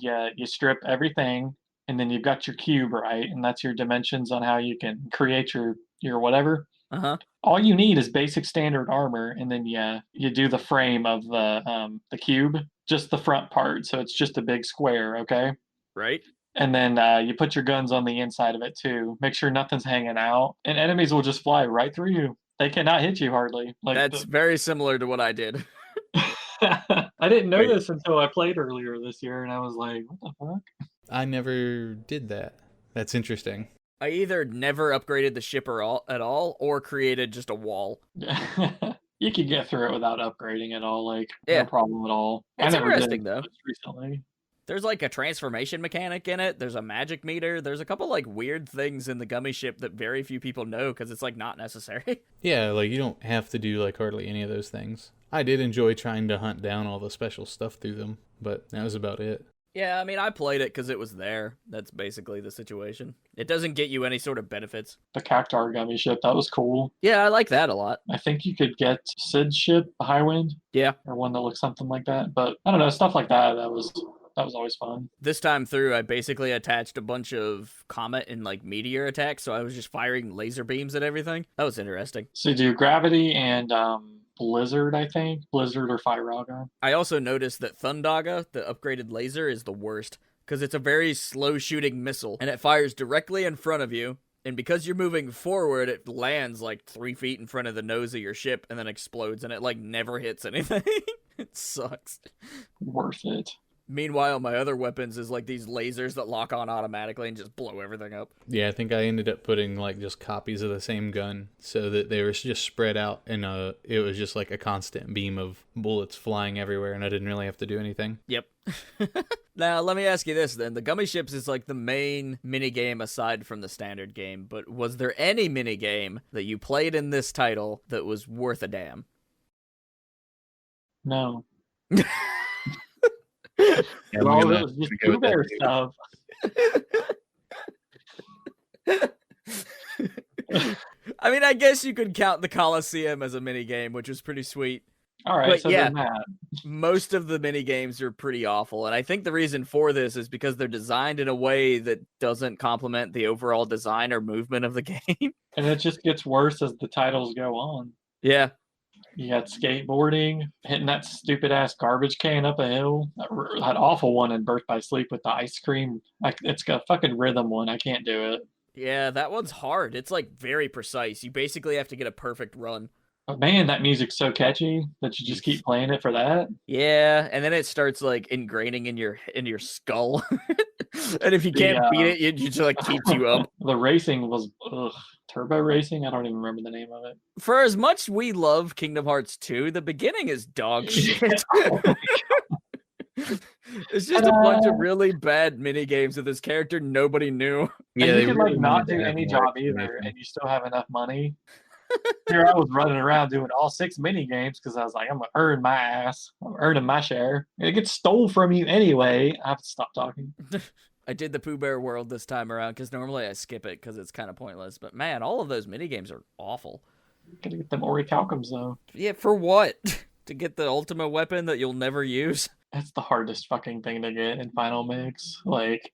you strip everything, and then you've got your cube, right? And that's your dimensions on how you can create your whatever. Uh-huh. All you need is basic standard armor, and then yeah, you do the frame of the cube, just the front part, so it's just a big square, okay? Right? And then you put your guns on the inside of it too. Make sure nothing's hanging out, and enemies will just fly right through you. They cannot hit you hardly. Like That's very similar to what I did. I didn't know Wait. this until I played earlier this year, and I was like, "What the fuck?" I never did that. That's interesting. I either never upgraded the ship at all or created just a wall. You can get through it without upgrading at all, like Yeah. no problem at all. I It's never interesting, did though. just recently. There's like a transformation mechanic in it. There's a magic meter. There's a couple like weird things in the gummy ship that very few people know because it's like not necessary. Yeah, like you don't have to do like hardly any of those things. I did enjoy trying to hunt down all the special stuff through them, but that was about it. Yeah, I mean, I played it because it was there. That's basically the situation. It doesn't get you any sort of benefits. The Cactar gummy ship, that was cool. Yeah, I like that a lot. I think you could get Sid's ship, the Highwind, Yeah. or one that looks something like that. But I don't know, stuff like that. That was always fun. This time through, I basically attached a bunch of comet and like meteor attacks, so I was just firing laser beams at everything. That was interesting. So you do gravity and Blizzard, I think. Blizzard or Firaga. I also noticed that Thundaga, the upgraded laser, is the worst because it's a very slow shooting missile and it fires directly in front of you. And because you're moving forward, it lands like 3 feet in front of the nose of your ship and then explodes, and it like never hits anything. It sucks. Worth it. Meanwhile, my other weapons is like these lasers that lock on automatically and just blow everything up. Yeah, I think I ended up putting like just copies of the same gun so that they were just spread out, and it was just like a constant beam of bullets flying everywhere, and I didn't really have to do anything. Yep. Now, let me ask you this then. The Gummy Ships is like the main minigame aside from the standard game, but was there any minigame that you played in this title that was worth a damn? No. Yeah, Well, it was just Pooh Bear stuff. I mean, I guess you could count the Coliseum as a minigame, which was pretty sweet. All right, But so yeah. then that. Most of the minigames are pretty awful, and I think the reason for this is because they're designed in a way that doesn't complement the overall design or movement of the game. And it just gets worse as the titles go on. Yeah. You got skateboarding, hitting that stupid ass garbage can up a hill. That awful one in Birth by Sleep with the ice cream. It's got a fucking rhythm one. I can't do it. Yeah, that one's hard. It's like very precise. You basically have to get a perfect run. But man, that music's so catchy that you just keep playing it for that. Yeah, and then it starts like ingraining in your skull. And if you can't beat it, it just like keeps you up. The racing was turbo racing. I don't even remember the name of it. For as much we love Kingdom Hearts 2, the beginning is dog shit. It's just a bunch of really bad mini games with this character nobody knew. Yeah, Yeah, and they you can really like not wanted to do have any more job either, explanation. and you still have enough money. Here I was running around doing all 6 mini games because I was like, I'm gonna earn my ass. I'm earning my share. It gets stole from you anyway. I have to stop talking. I did the Pooh Bear world this time around because normally I skip it because it's kind of pointless. But man, all of those mini games are awful. Gotta get them orichalcums though. Yeah, for what? To get the ultimate weapon that you'll never use? That's the hardest fucking thing to get in Final Mix. Like,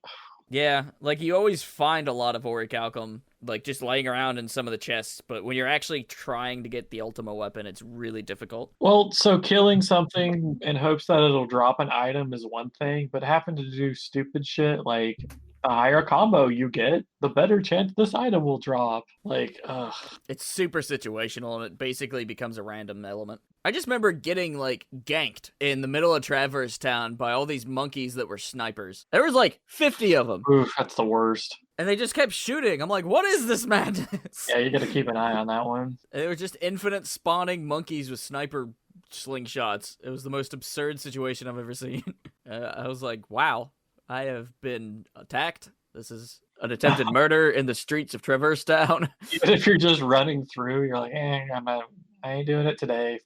Yeah, like you always find a lot of orichalcum, like just laying around in some of the chests, but when you're actually trying to get the ultimate weapon, it's really difficult. well, so killing something in hopes that it'll drop an item is one thing, but having to do stupid shit like the higher combo you get, the better chance this item will drop. Like, ugh. It's super situational, and it basically becomes a random element. I just remember getting, like, ganked in the middle of Traverse Town by all these monkeys that were snipers. There was, like, 50 of them, Oof, that's the worst. and they just kept shooting. I'm like, what is this madness? Yeah, you gotta keep an eye on that one. And they were just infinite spawning monkeys with sniper slingshots. It was the most absurd situation I've ever seen. I was like, wow, I have been attacked. This is an attempted murder in the streets of Traverse Town. Even if you're just running through, you're like, I ain't doing it today,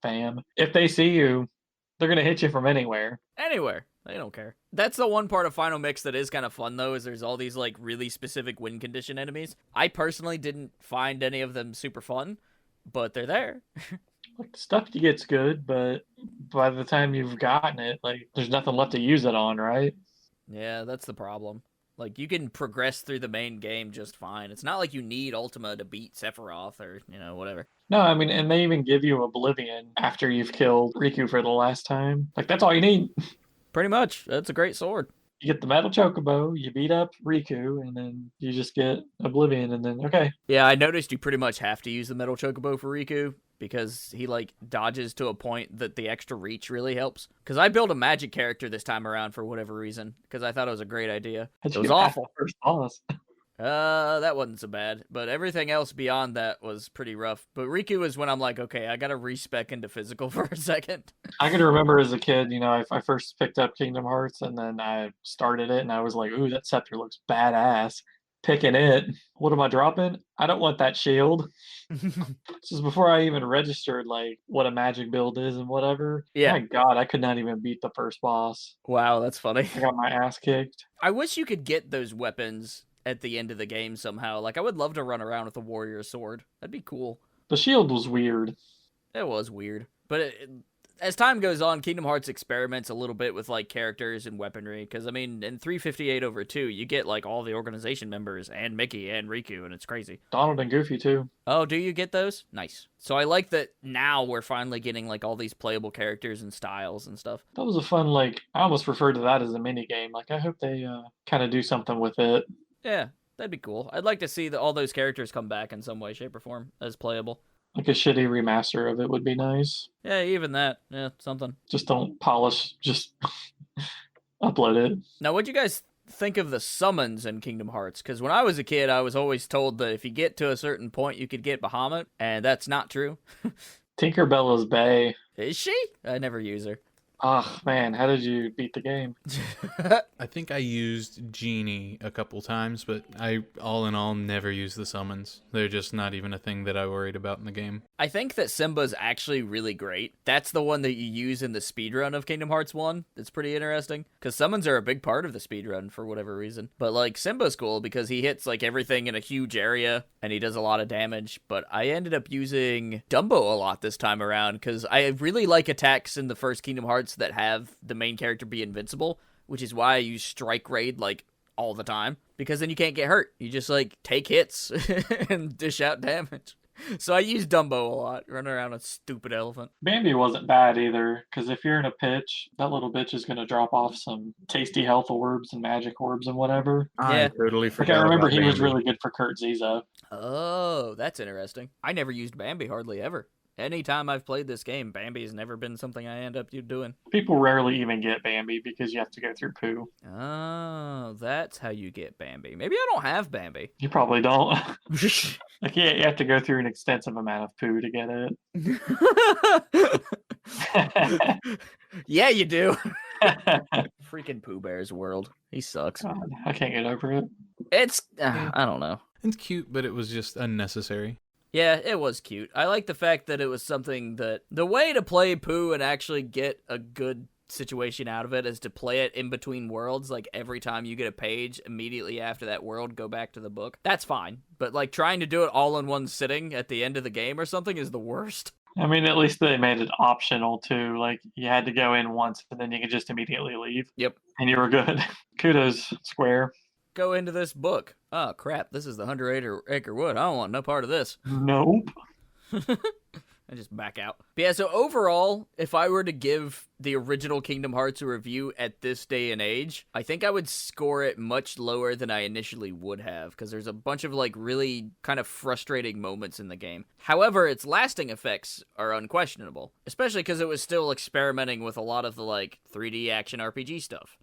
fam. If they see you, they're gonna hit you from anywhere. Anywhere. They don't care. That's the one part of Final Mix that is kind of fun, though, is there's all these, like, really specific win condition enemies. I personally didn't find any of them super fun, but they're there. Like, the stuff you get's good, but by the time you've gotten it, like, there's nothing left to use it on, right? Yeah, that's the problem. Like, you can progress through the main game just fine. It's not like you need Ultima to beat Sephiroth or, whatever. No, I mean, and they even give you Oblivion after you've killed Riku for the last time. Like, that's all you need. Pretty much. That's a great sword. You get the Metal Chocobo, you beat up Riku, and then you just get Oblivion, and then, okay. Yeah, I noticed you pretty much have to use the Metal Chocobo for Riku, because he, dodges to a point that the extra reach really helps. Because I built a magic character this time around for whatever reason, because I thought it was a great idea. How'd It you was get past awful. the first boss? That wasn't so bad, but everything else beyond that was pretty rough. But Riku is when I'm like, okay, I gotta respec into physical for a second. I can remember as a kid, I first picked up Kingdom Hearts, and then I started it, and I was like, ooh, that scepter looks badass. Picking it. What am I dropping? I don't want that shield. This is before I even registered, what a magic build is and whatever. Yeah. My God, I could not even beat the first boss. Wow, that's funny. I got my ass kicked. I wish you could get those weapons at the end of the game somehow. Like, I would love to run around with a warrior sword. That'd be cool. The shield was weird. It was weird. But as time goes on, Kingdom Hearts experiments a little bit with, characters and weaponry. Because, in 358/2, you get, all the organization members and Mickey and Riku, and it's crazy. Donald and Goofy, too. Oh, do you get those? Nice. So I like that now we're finally getting, all these playable characters and styles and stuff. That was a fun, I almost referred to that as a mini game. I hope they kind of do something with it. Yeah, that'd be cool. I'd like to see all those characters come back in some way, shape, or form as playable. Like a shitty remaster of it would be nice. Yeah, even that. Yeah, something. Just don't polish, just upload it. Now, what'd you guys think of the summons in Kingdom Hearts? Because when I was a kid, I was always told that if you get to a certain point, you could get Bahamut, and that's not true. Tinkerbella's Bay. Is she? I never use her. Oh, man, how did you beat the game? I think I used Genie a couple times, but I, all in all, never used the summons. They're just not even a thing that I worried about in the game. I think that Simba's actually really great. That's the one that you use in the speedrun of Kingdom Hearts 1. It's pretty interesting, because summons are a big part of the speedrun for whatever reason. But, Simba's cool because he hits, everything in a huge area, and he does a lot of damage. But I ended up using Dumbo a lot this time around, because I really like attacks in the first Kingdom Hearts that have the main character be invincible, which is why I use Strike Raid, all the time, because then you can't get hurt. You just, take hits and dish out damage. So I use Dumbo a lot, running around a stupid elephant. Bambi wasn't bad either, because if you're in a pitch, that little bitch is going to drop off some tasty health orbs and magic orbs and whatever. Yeah. I totally forgot. I remember about he was Bambi. really good for Kurt Ziza. Oh, that's interesting. I never used Bambi hardly ever. Anytime I've played this game, Bambi's never been something I end up doing. People rarely even get Bambi because you have to go through poo. Oh, that's how you get Bambi. Maybe I don't have Bambi. You probably don't. You have to go through an extensive amount of poo to get it. Yeah, you do. Freaking Pooh Bear's world. He sucks. God, I can't get over it. It's, I don't know. It's cute, but it was just unnecessary. Yeah, it was cute. I like the fact that it was something that the way to play Pooh and actually get a good situation out of it is to play it in between worlds. Every time you get a page, immediately after that world, go back to the book. That's fine. But trying to do it all in one sitting at the end of the game or something is the worst. I mean, at least they made it optional too. You had to go in once and then you could just immediately leave. Yep. And you were good. Kudos, Square. Go into this book. Oh, crap. This is the 100-acre wood. I don't want no part of this. Nope. I just back out. But yeah, so overall, if I were to give the original Kingdom Hearts a review at this day and age, I think I would score it much lower than I initially would have, because there's a bunch of really kind of frustrating moments in the game. However, its lasting effects are unquestionable, especially because it was still experimenting with a lot of the 3D action RPG stuff.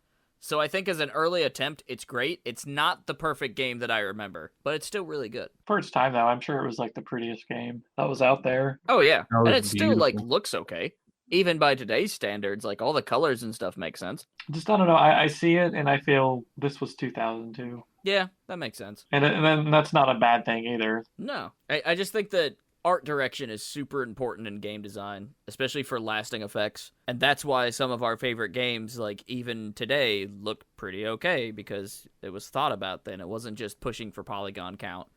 So I think as an early attempt, it's great. It's not the perfect game that I remember, but it's still really good. For its time, though, I'm sure it was the prettiest game that was out there. Oh, yeah. That was And it still, beautiful. looks okay. Even by today's standards, all the colors and stuff make sense. Just, I don't know. I see it and I feel this was 2002. Yeah, that makes sense. And then that's not a bad thing either. No. I just think that art direction is super important in game design, especially for lasting effects. And that's why some of our favorite games, even today, look pretty okay, because it was thought about then. It wasn't just pushing for polygon count.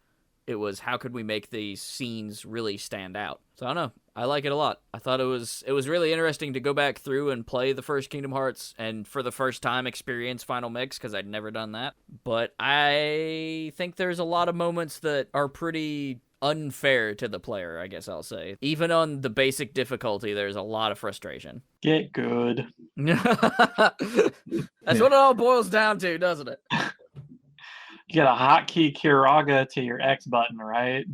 It was how could we make these scenes really stand out. So I don't know. I like it a lot. I thought it was really interesting to go back through and play the first Kingdom Hearts and for the first time experience Final Mix because I'd never done that. But I think there's a lot of moments that are pretty unfair to the player, I guess I'll say. Even on the basic difficulty, there's a lot of frustration. Get good. That's what it all boils down to, doesn't it? You get a hotkey Kiraga to your X button, right?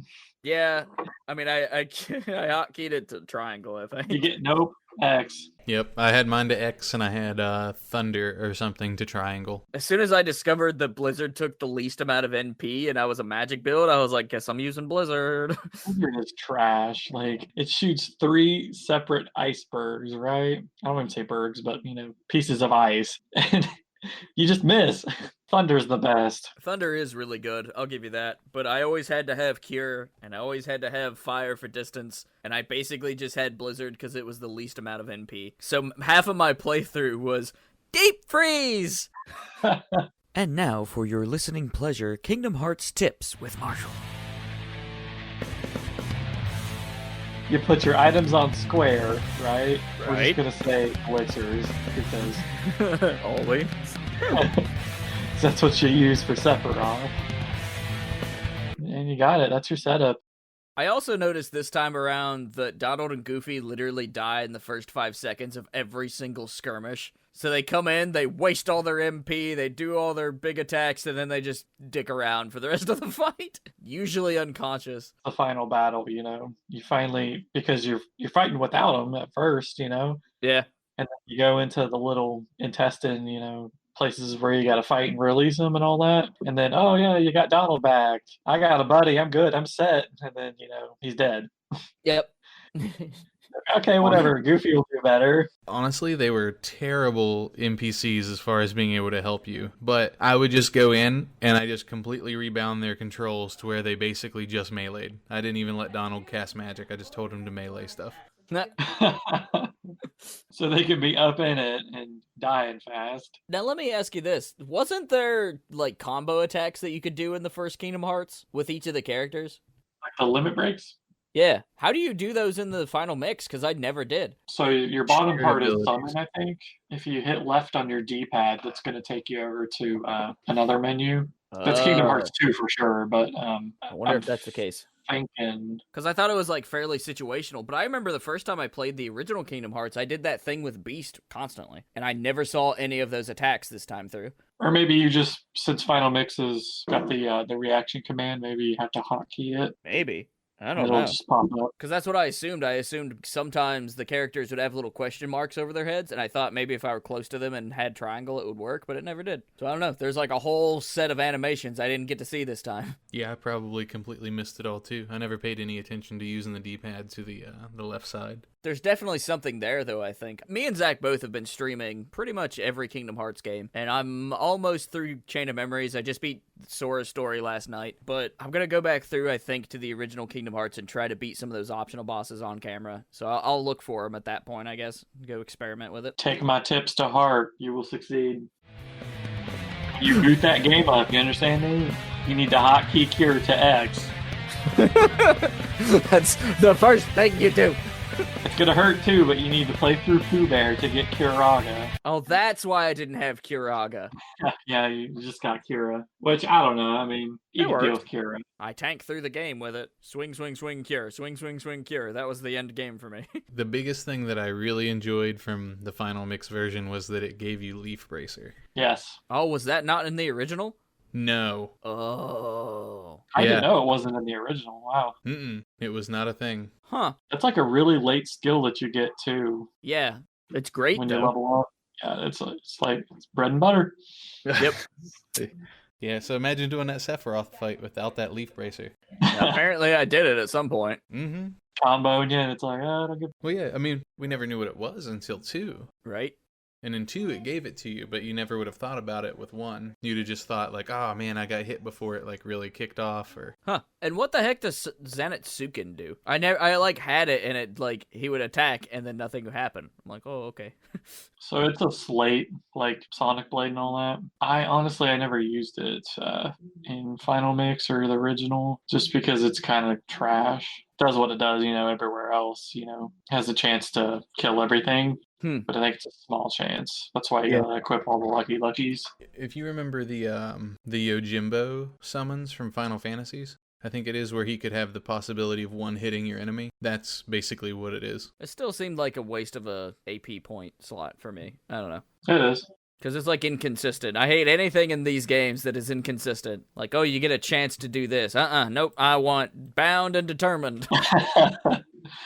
Yeah, I mean, I hotkeyed it to triangle, I think. You get nope, X. Yep, I had mine to X and I had Thunder or something to triangle. As soon as I discovered that Blizzard took the least amount of NP and I was a magic build, I was like, guess I'm using Blizzard. Blizzard is trash. Like, it shoots 3 separate icebergs, right? I don't even say bergs, but, pieces of ice. And you just miss. Thunder's the best. Thunder is really good, I'll give you that. But I always had to have Cure, and I always had to have Fire for distance, and I basically just had Blizzard because it was the least amount of NP. So half of my playthrough was Deep Freeze! And now for your listening pleasure, Kingdom Hearts Tips with Marshall. You put your items on square, right? We're Right. just gonna say elixirs because Always. that's what you use for Sephiroth. And you got it. That's your setup. I also noticed this time around that Donald and Goofy literally die in the first 5 seconds of every single skirmish. So they come in, they waste all their MP, they do all their big attacks, and then they just dick around for the rest of the fight. Usually unconscious. The final battle, you finally, because you're fighting without them at first, Yeah. and then you go into the little intestine, places where you got to fight and release them and all that. And then, oh yeah, you got Donald back. I got a buddy. I'm good. I'm set. And then, he's dead. Yep. Okay, whatever. Goofy will do better. Honestly, they were terrible NPCs as far as being able to help you. But I would just go in and I just completely rebound their controls to where they basically just meleeed. I didn't even let Donald cast magic. I just told him to melee stuff. So they could be up in it and dying fast. Now let me ask you this. Wasn't there, combo attacks that you could do in the first Kingdom Hearts with each of the characters? Like the limit breaks. Yeah. How do you do those in the final mix? Because I never did. So your bottom Shared part is abilities. summon, I think. If you hit left on your D-pad, that's going to take you over to another menu. That's Kingdom Hearts 2 for sure, but I wonder I'm if that's the case. thinking... Because I thought it was, fairly situational. But I remember the first time I played the original Kingdom Hearts, I did that thing with Beast constantly. And I never saw any of those attacks this time through. Or maybe you just, since Final Mix has got the reaction command, maybe you have to hotkey it. Maybe. I don't It'll know. just pop up. Because that's what I assumed. I assumed sometimes the characters would have little question marks over their heads, and I thought maybe if I were close to them and had triangle, it would work, but it never did. So I don't know. There's a whole set of animations I didn't get to see this time. Yeah, I probably completely missed it all too. I never paid any attention to using the D-pad to the left side. There's definitely something there, though, I think. Me and Zach both have been streaming pretty much every Kingdom Hearts game, and I'm almost through Chain of Memories. I just beat Sora's story last night, but I'm going to go back through, I think, to the original Kingdom Hearts and try to beat some of those optional bosses on camera. So I'll look for them at that point, I guess. Go experiment with it. Take my tips to heart. You will succeed. You boot that game up, you understand me? You need to hotkey Cure to X. That's the first thing you do. It's gonna hurt too, but you need to play through Pooh Bear to get Kiraga. Oh, that's why I didn't have Kiraga. Yeah, you just got Kira. Which, I don't know, I mean, you It can deal worked. with Kira. I tanked through the game with it. Swing, swing, swing, cure. Swing, swing, swing, cure. That was the end game for me. The biggest thing that I really enjoyed from the Final Mix version was that it gave you Leaf Bracer. Yes. Oh, was that not in the original? No. Oh. I Yeah. didn't know it wasn't in the original. Wow. It was not a thing. Huh. That's like a really late skill that you get too Yeah. It's great, when you though. level up. Yeah, it's bread and butter. Yep. Yeah, so imagine doing that Sephiroth fight without that Leaf Bracer. Apparently I did it at some point. Mm-hmm. Combo again. It's like, I don't get. Well, yeah, I mean, we never knew what it was until 2. Right? And in 2, it gave it to you, but you never would have thought about it with 1. You'd have just thought like, oh man, I got hit before it like really kicked off, or Huh. And what the heck does Zanetsuken do? I like had it and it like he would attack and then nothing would happen. I'm like, oh, okay. So it's a slate like Sonic Blade and all that. I never used it in Final Mix or the original, just because it's kind of trash. Does what it does, everywhere else, has a chance to kill everything. But I think it's a small chance. That's why you gotta equip all the Lucky Luckies. if you remember the Yojimbo summons from Final Fantasies, I think it is, where he could have the possibility of one hitting your enemy. That's basically what it is. It still seemed like a waste of a AP point slot for me. I don't know. It is. Because it's like inconsistent. I hate anything in these games that is inconsistent. Like, oh, you get a chance to do this. Nope. I want bound and determined.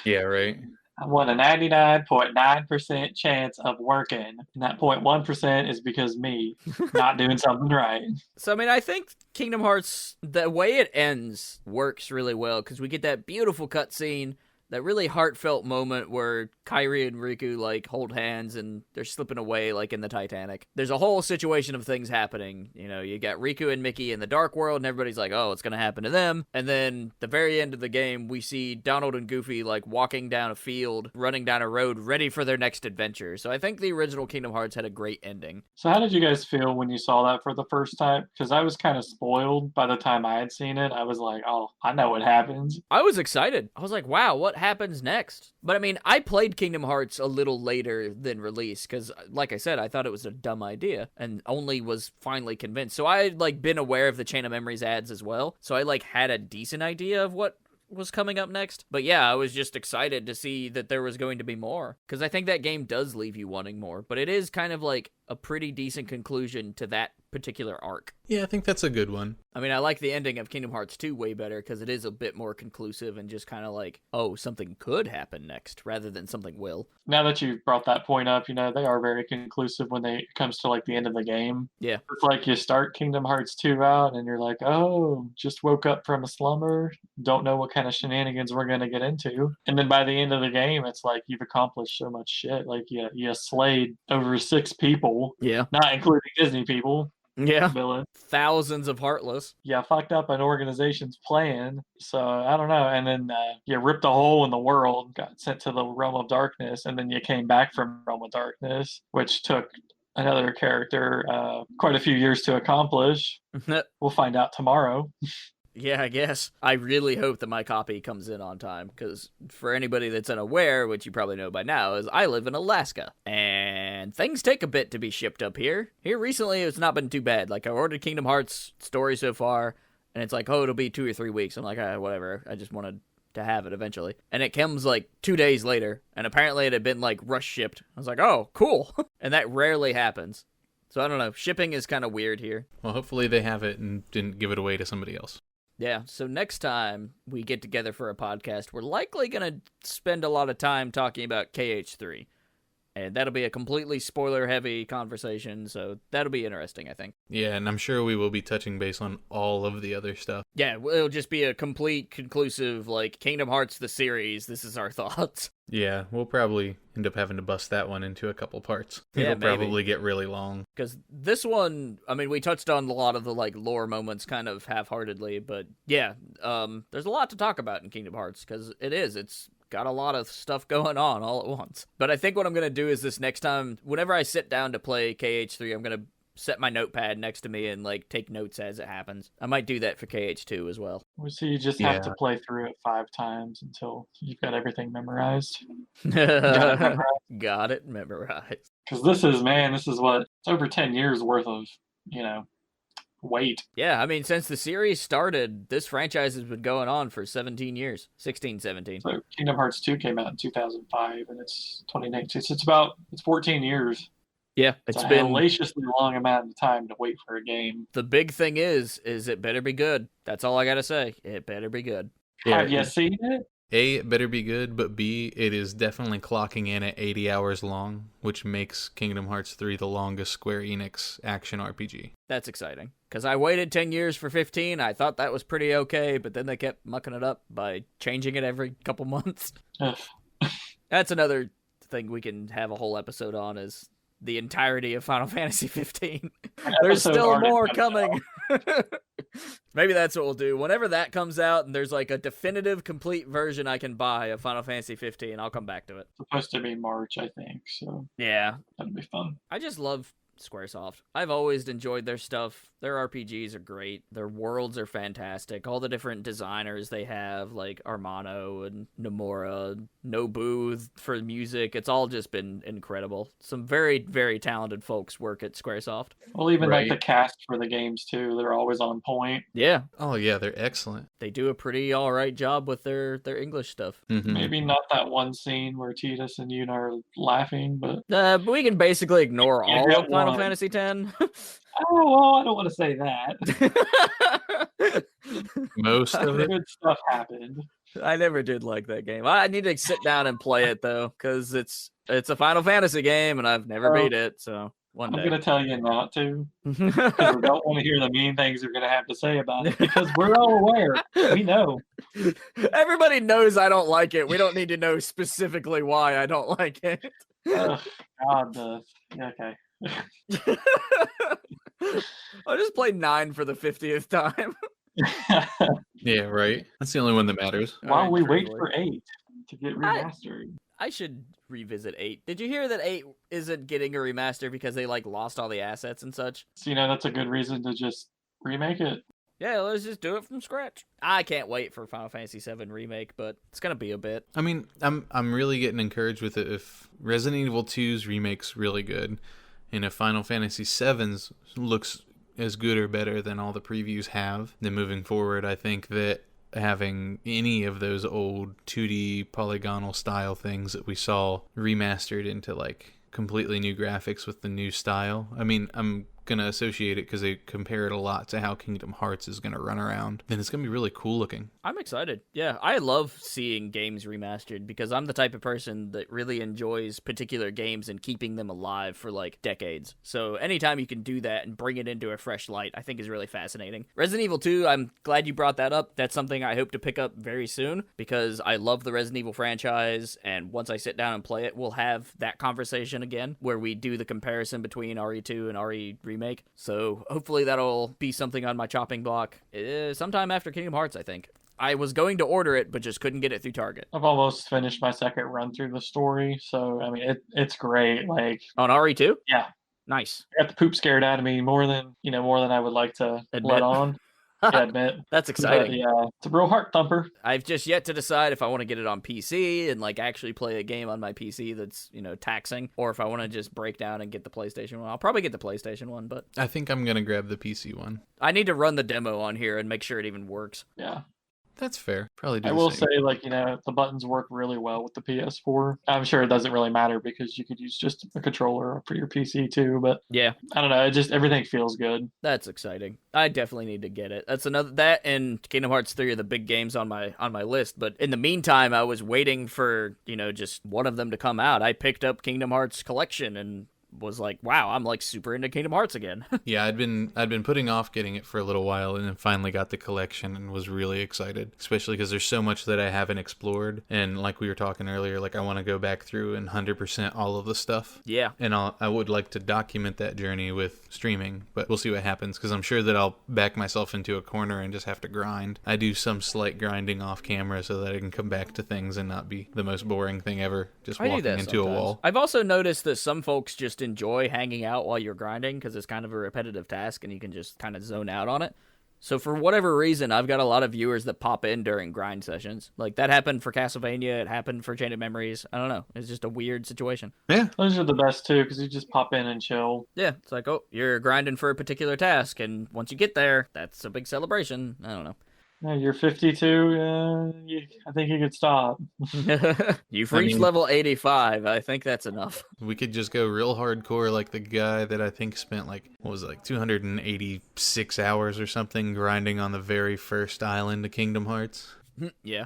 Yeah, right. I want a 99.9% chance of working. And that 0.1% is because me not doing something right. So, I mean, I think Kingdom Hearts, the way it ends works really well, because we get that beautiful cutscene, that really heartfelt moment where Kairi and Riku, like, hold hands and they're slipping away, like, in the Titanic. There's a whole situation of things happening. You got Riku and Mickey in the Dark World, and everybody's like, oh, it's gonna happen to them. And then, the very end of the game, we see Donald and Goofy, like, walking down a field, running down a road, ready for their next adventure. So I think the original Kingdom Hearts had a great ending. So how did you guys feel when you saw that for the first time? Because I was kind of spoiled by the time I had seen it. I was like, oh, I know what happens. I was excited. I was like, wow, what happens next? But I mean, I played Kingdom Hearts a little later than release because, like I said, I thought it was a dumb idea and only was finally convinced. So I had like been aware of the Chain of Memories ads as well. So I like had a decent idea of what was coming up next. But yeah, I was just excited to see that there was going to be more, because I think that game does leave you wanting more, but it is kind of like a pretty decent conclusion to that particular arc. Yeah, I think that's a good one. I mean, I like the ending of Kingdom Hearts 2 way better because it is a bit more conclusive and just kind of like, oh, something could happen next rather than something will. Now that you've brought that point up, they are very conclusive when it comes to like the end of the game. Yeah. It's like you start Kingdom Hearts 2 out and you're like, oh, just woke up from a slumber, don't know what kind of shenanigans we're going to get into. And then by the end of the game, it's like you've accomplished so much shit. Like you slayed over 6 people. Yeah. Not including Disney people. Yeah. Villain. Thousands of Heartless. Yeah, fucked up an organization's plan. So I don't know. And then you ripped a hole in the world, got sent to the realm of darkness, and then you came back from realm of darkness, which took another character quite a few years to accomplish. We'll find out tomorrow. Yeah, I guess. I really hope that my copy comes in on time, because for anybody that's unaware, which you probably know by now, is I live in Alaska, and things take a bit to be shipped up here. Here recently, it's not been too bad. Like, I ordered Kingdom Hearts story so far, and it's like, oh, it'll be 2 or 3 weeks. I'm like, whatever. I just wanted to have it eventually. And it comes like 2 days later, and apparently it had been like rush shipped. I was like, oh, cool. And that rarely happens. So I don't know. Shipping is kind of weird here. Well, hopefully they have it and didn't give it away to somebody else. Yeah, so next time we get together for a podcast, we're likely going to spend a lot of time talking about KH3. And that'll be a completely spoiler-heavy conversation, so that'll be interesting, I think. Yeah, and I'm sure we will be touching base on all of the other stuff. Yeah, it'll just be a complete, conclusive, like, Kingdom Hearts the series, this is our thoughts. Yeah, we'll probably end up having to bust that one into a couple parts. Yeah, It'll probably get really long. Because this one, I mean, we touched on a lot of the, like, lore moments kind of half-heartedly, but yeah, there's a lot to talk about in Kingdom Hearts, because it's got a lot of stuff going on all at once. But I think what I'm going to do is this next time, whenever I sit down to play KH3, I'm going to set my notepad next to me and like take notes as it happens. I might do that for KH2 as well. So you just have to play through it 5 times until you've got everything memorized. Got it memorized. Because this is what, it's over 10 years worth of, wait. Yeah, I mean, since the series started, this franchise has been going on for 17 years. 16, 17. So Kingdom Hearts 2 came out in 2005, and it's 2019. So it's 14 years. Yeah, it's been a hellaciously long amount of time to wait for a game. The big thing is it better be good. That's all I gotta say. It better be good. Have you seen it? A, it better be good, but B, it is definitely clocking in at 80 hours long, which makes Kingdom Hearts 3 the longest Square Enix action RPG. That's exciting. Because I waited 10 years for 15. I thought that was pretty okay, but then they kept mucking it up by changing it every couple months. That's another thing we can have a whole episode on, is the entirety of Final Fantasy 15. An There's episode still already more comes coming. Maybe that's what we'll do. Whenever that comes out and there's like a definitive complete version I can buy of Final Fantasy 15, I'll come back to it. It's supposed to be March, I think, so Yeah. that'd be fun. I just love Squaresoft. I've always enjoyed their stuff. Their RPGs are great. Their worlds are fantastic. All the different designers they have, like Armano and Nomura, Nobu for music. It's all just been incredible. Some very, very talented folks work at Squaresoft. Well, even Right. like the cast for the games too, they're always on point. Yeah, Oh yeah, they're excellent. they do a pretty all right job with their English stuff. Mhm. Maybe not that one scene where Tidus and Yuna are laughing, but But we can basically ignore You all get of Final one. Fantasy X. oh, well, I don't want to say that. Most of it. Good stuff happened. I never did like that game. I need to sit down and play it though, because it's a Final Fantasy game and I've never Oh. beat it. So one I'm day. gonna tell you not to, because we don't want to hear the mean things you're gonna have to say about it. Because we're all aware, we know. Everybody knows I don't like it. We don't need to know specifically why I don't like it. Ugh, God, yeah, okay. I just played 9 for the 50th time. Yeah, right. That's the only one that matters. While Alright, we wait truly. for 8 to get remastered. I should revisit 8. Did you hear that 8 isn't getting a remaster because they like lost all the assets and such? So, that's a good reason to just remake it. Yeah, let's just do it from scratch. I can't wait for Final Fantasy VII Remake, but it's gonna be a bit. I mean, I'm really getting encouraged with it. If Resident Evil 2's remake's really good, and if Final Fantasy VII's looks as good or better than all the previews have, then moving forward, I think that having any of those old 2D polygonal style things that we saw remastered into like completely new graphics with the new style. I mean, I'm gonna associate it because they compare it a lot to how Kingdom Hearts is gonna run around. Then it's gonna be really cool looking. I'm excited. Yeah, I love seeing games remastered because I'm the type of person that really enjoys particular games and keeping them alive for like decades. So anytime you can do that and bring it into a fresh light, I think is really fascinating. Resident Evil 2, I'm glad you brought that up. That's something I hope to pick up very soon because I love the Resident Evil franchise, and once I sit down and play it, we'll have that conversation again where we do the comparison between RE2 and RE Remake. So hopefully that'll be something on my chopping block sometime after Kingdom Hearts, I think. I was going to order it, but just couldn't get it through Target. I've almost finished my second run through the story, so I mean it's great. Like, On RE2? yeah, Nice. I got the poop scared out of me more than I would like to Admit. let on. Yeah, admit. That's But exciting. yeah, it's a real heart thumper. I've just yet to decide if I want to get it on PC and like actually play a game on my PC that's, taxing, or if I want to just break down and get the PlayStation one. I'll probably get the PlayStation one, but I think I'm gonna grab the PC one. I need to run the demo on here and make sure it even works. Yeah. That's fair. Probably do I the will same. say, the buttons work really well with the PS4. I'm sure it doesn't really matter because you could use just a controller for your PC too, but Yeah, I don't know, everything feels good. that's exciting. I definitely need to get it. That's that and Kingdom Hearts 3 are the big games on my list, but in the meantime, I was waiting for, just one of them to come out. I picked up Kingdom Hearts Collection and was like, wow, I'm like super into Kingdom Hearts again. Yeah, I'd been putting off getting it for a little while, and then finally got the collection and was really excited, especially because there's so much that I haven't explored, and like we were talking earlier, like I want to go back through and 100% all of the stuff. Yeah. And I would like to document that journey with streaming, but we'll see what happens, because I'm sure that I'll back myself into a corner and just have to grind. I do some slight grinding off camera so that I can come back to things and not be the most boring thing ever, just I do walking that into a sometimes. wall. I've also noticed that some folks just enjoy hanging out while you're grinding because it's kind of a repetitive task and you can just kind of zone out on it. So for whatever reason, I've got a lot of viewers that pop in during grind sessions. Like that happened for Castlevania, it happened for Chain of Memories. I don't know. It's just a weird situation. Yeah, Those are the best too, because you just pop in and chill. Yeah, it's like, oh, you're grinding for a particular task, and once you get there, that's a big celebration. I don't know. Yeah, you're 52. I think you could stop. You've I reached mean- level 85. I think that's enough. we could just go real hardcore, like the guy that I think spent 286 hours or something grinding on the very first island of Kingdom Hearts, Yeah.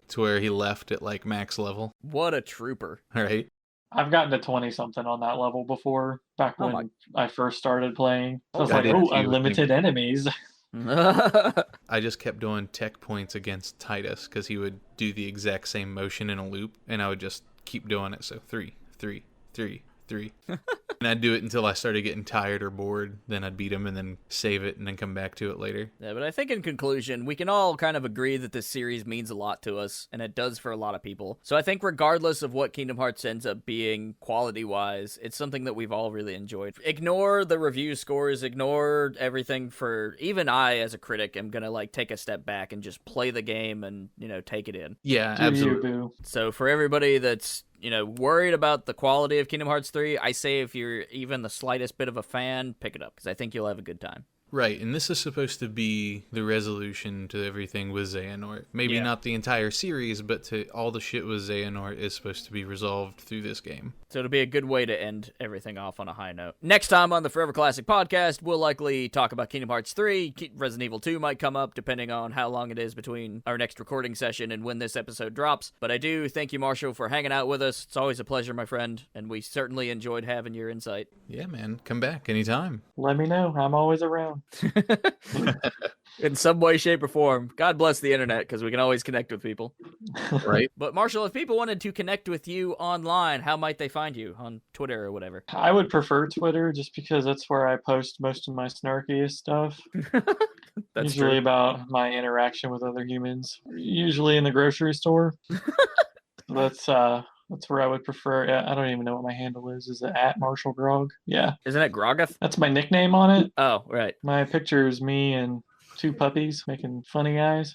to where he left at max level. What a trooper. All right. I've gotten to 20 something on that level before, back Oh when my- I first started playing. So I was I like, did oh, too, unlimited enemies. I just kept doing tech points against Titus because he would do the exact same motion in a loop, and I would just keep doing it. So 3, 3, 3, 3. And I'd do it until I started getting tired or bored. Then I'd beat him and then save it and then come back to it later. Yeah, but I think in conclusion, we can all kind of agree that this series means a lot to us, and it does for a lot of people. So I think regardless of what Kingdom Hearts ends up being quality-wise, it's something that we've all really enjoyed. Ignore the review scores, ignore everything for... Even I, as a critic, am gonna, like, take a step back and just play the game and, you know, take it in. Yeah, Do you, absolutely. boo. So for everybody that's, you know, worried about the quality of Kingdom Hearts 3, I say if you're even the slightest bit of a fan, pick it up, because I think you'll have a good time. Right, and this is supposed to be the resolution to everything with Xehanort. Maybe Yeah. not the entire series, but to all the shit with Xehanort is supposed to be resolved through this game. So it'll be a good way to end everything off on a high note. Next time on the Forever Classic podcast, we'll likely talk about Kingdom Hearts 3. Resident Evil 2 might come up, depending on how long it is between our next recording session and when this episode drops. But I do thank you, Marshall, for hanging out with us. It's always a pleasure, my friend, and we certainly enjoyed having your insight. Yeah, man, come back anytime. Let me know. I'm always around. In some way, shape, or form. God bless the internet, because we can always connect with people. Right? But Marshall, if people wanted to connect with you online, how might they find you? On Twitter or whatever? I would prefer Twitter just because that's where I post most of my snarkiest stuff. That's Usually true. about my interaction with other humans. Usually in the grocery store. That's where I would prefer. Yeah, I don't even know what my handle is. Is it at Marshall Grogg? Yeah, Isn't it Grogoth? that's my nickname on it. Oh, right. My picture is me and 2 puppies making funny eyes.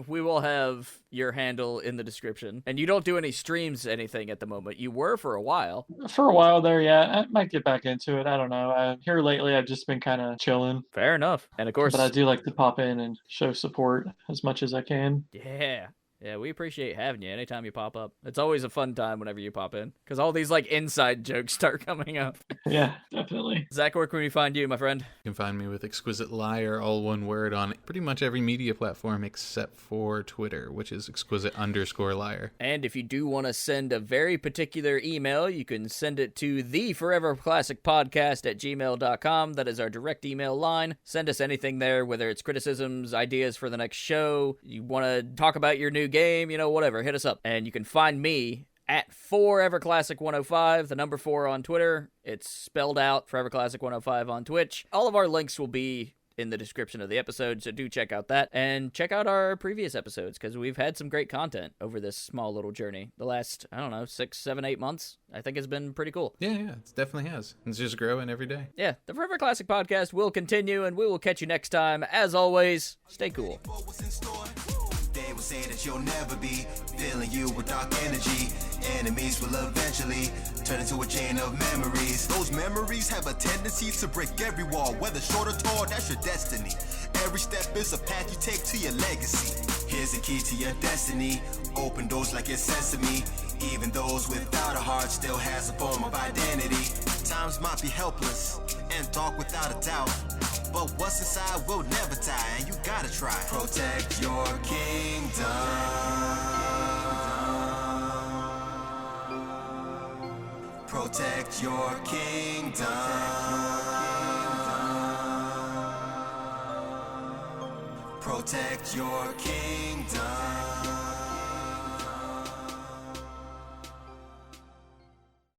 We will have your handle in the description. And you don't do any streams, anything at the moment. You were for a while. For a while there, yeah, I might get back into it. I don't know. Here lately, I've just been kind of chilling. Fair enough. And of course, But I do like to pop in and show support as much as I can. yeah. Yeah, we appreciate having you anytime you pop up. It's always a fun time whenever you pop in. Because all these, like, inside jokes start coming up. Yeah, definitely. Zach, where can we find you, my friend? You can find me with Exquisite Liar, all one word, on pretty much every media platform except for Twitter, which is exquisite_liar. And if you do want to send a very particular email, you can send it to theforeverclassicpodcast@gmail.com. That is our direct email line. Send us anything there, whether it's criticisms, ideas for the next show, you want to talk about your new game, you know, whatever, hit us up. And you can find me at ForeverClassic105, the number 4 on Twitter. It's spelled out, ForeverClassic105 on Twitch. All of our links will be in the description of the episode, so do check out that. And check out our previous episodes, because we've had some great content over this small little journey. The last, 6, 7, 8 months, I think has been pretty cool. Yeah, it definitely has. It's just growing every day. Yeah, the Forever Classic Podcast will continue, and we will catch you next time. As always, stay cool. They will say that you'll never be filling you with dark energy. Enemies will eventually turn into a chain of memories. Those memories have a tendency to break every wall. Whether short or tall, that's your destiny. Every step is a path you take to your legacy. Here's the key to your destiny. Open doors like it's sesame. Even those without a heart still has a form of identity. Times might be helpless and dark without a doubt, but what's inside will never die, and you gotta try. Protect your kingdom. Protect your kingdom. Protect your kingdom.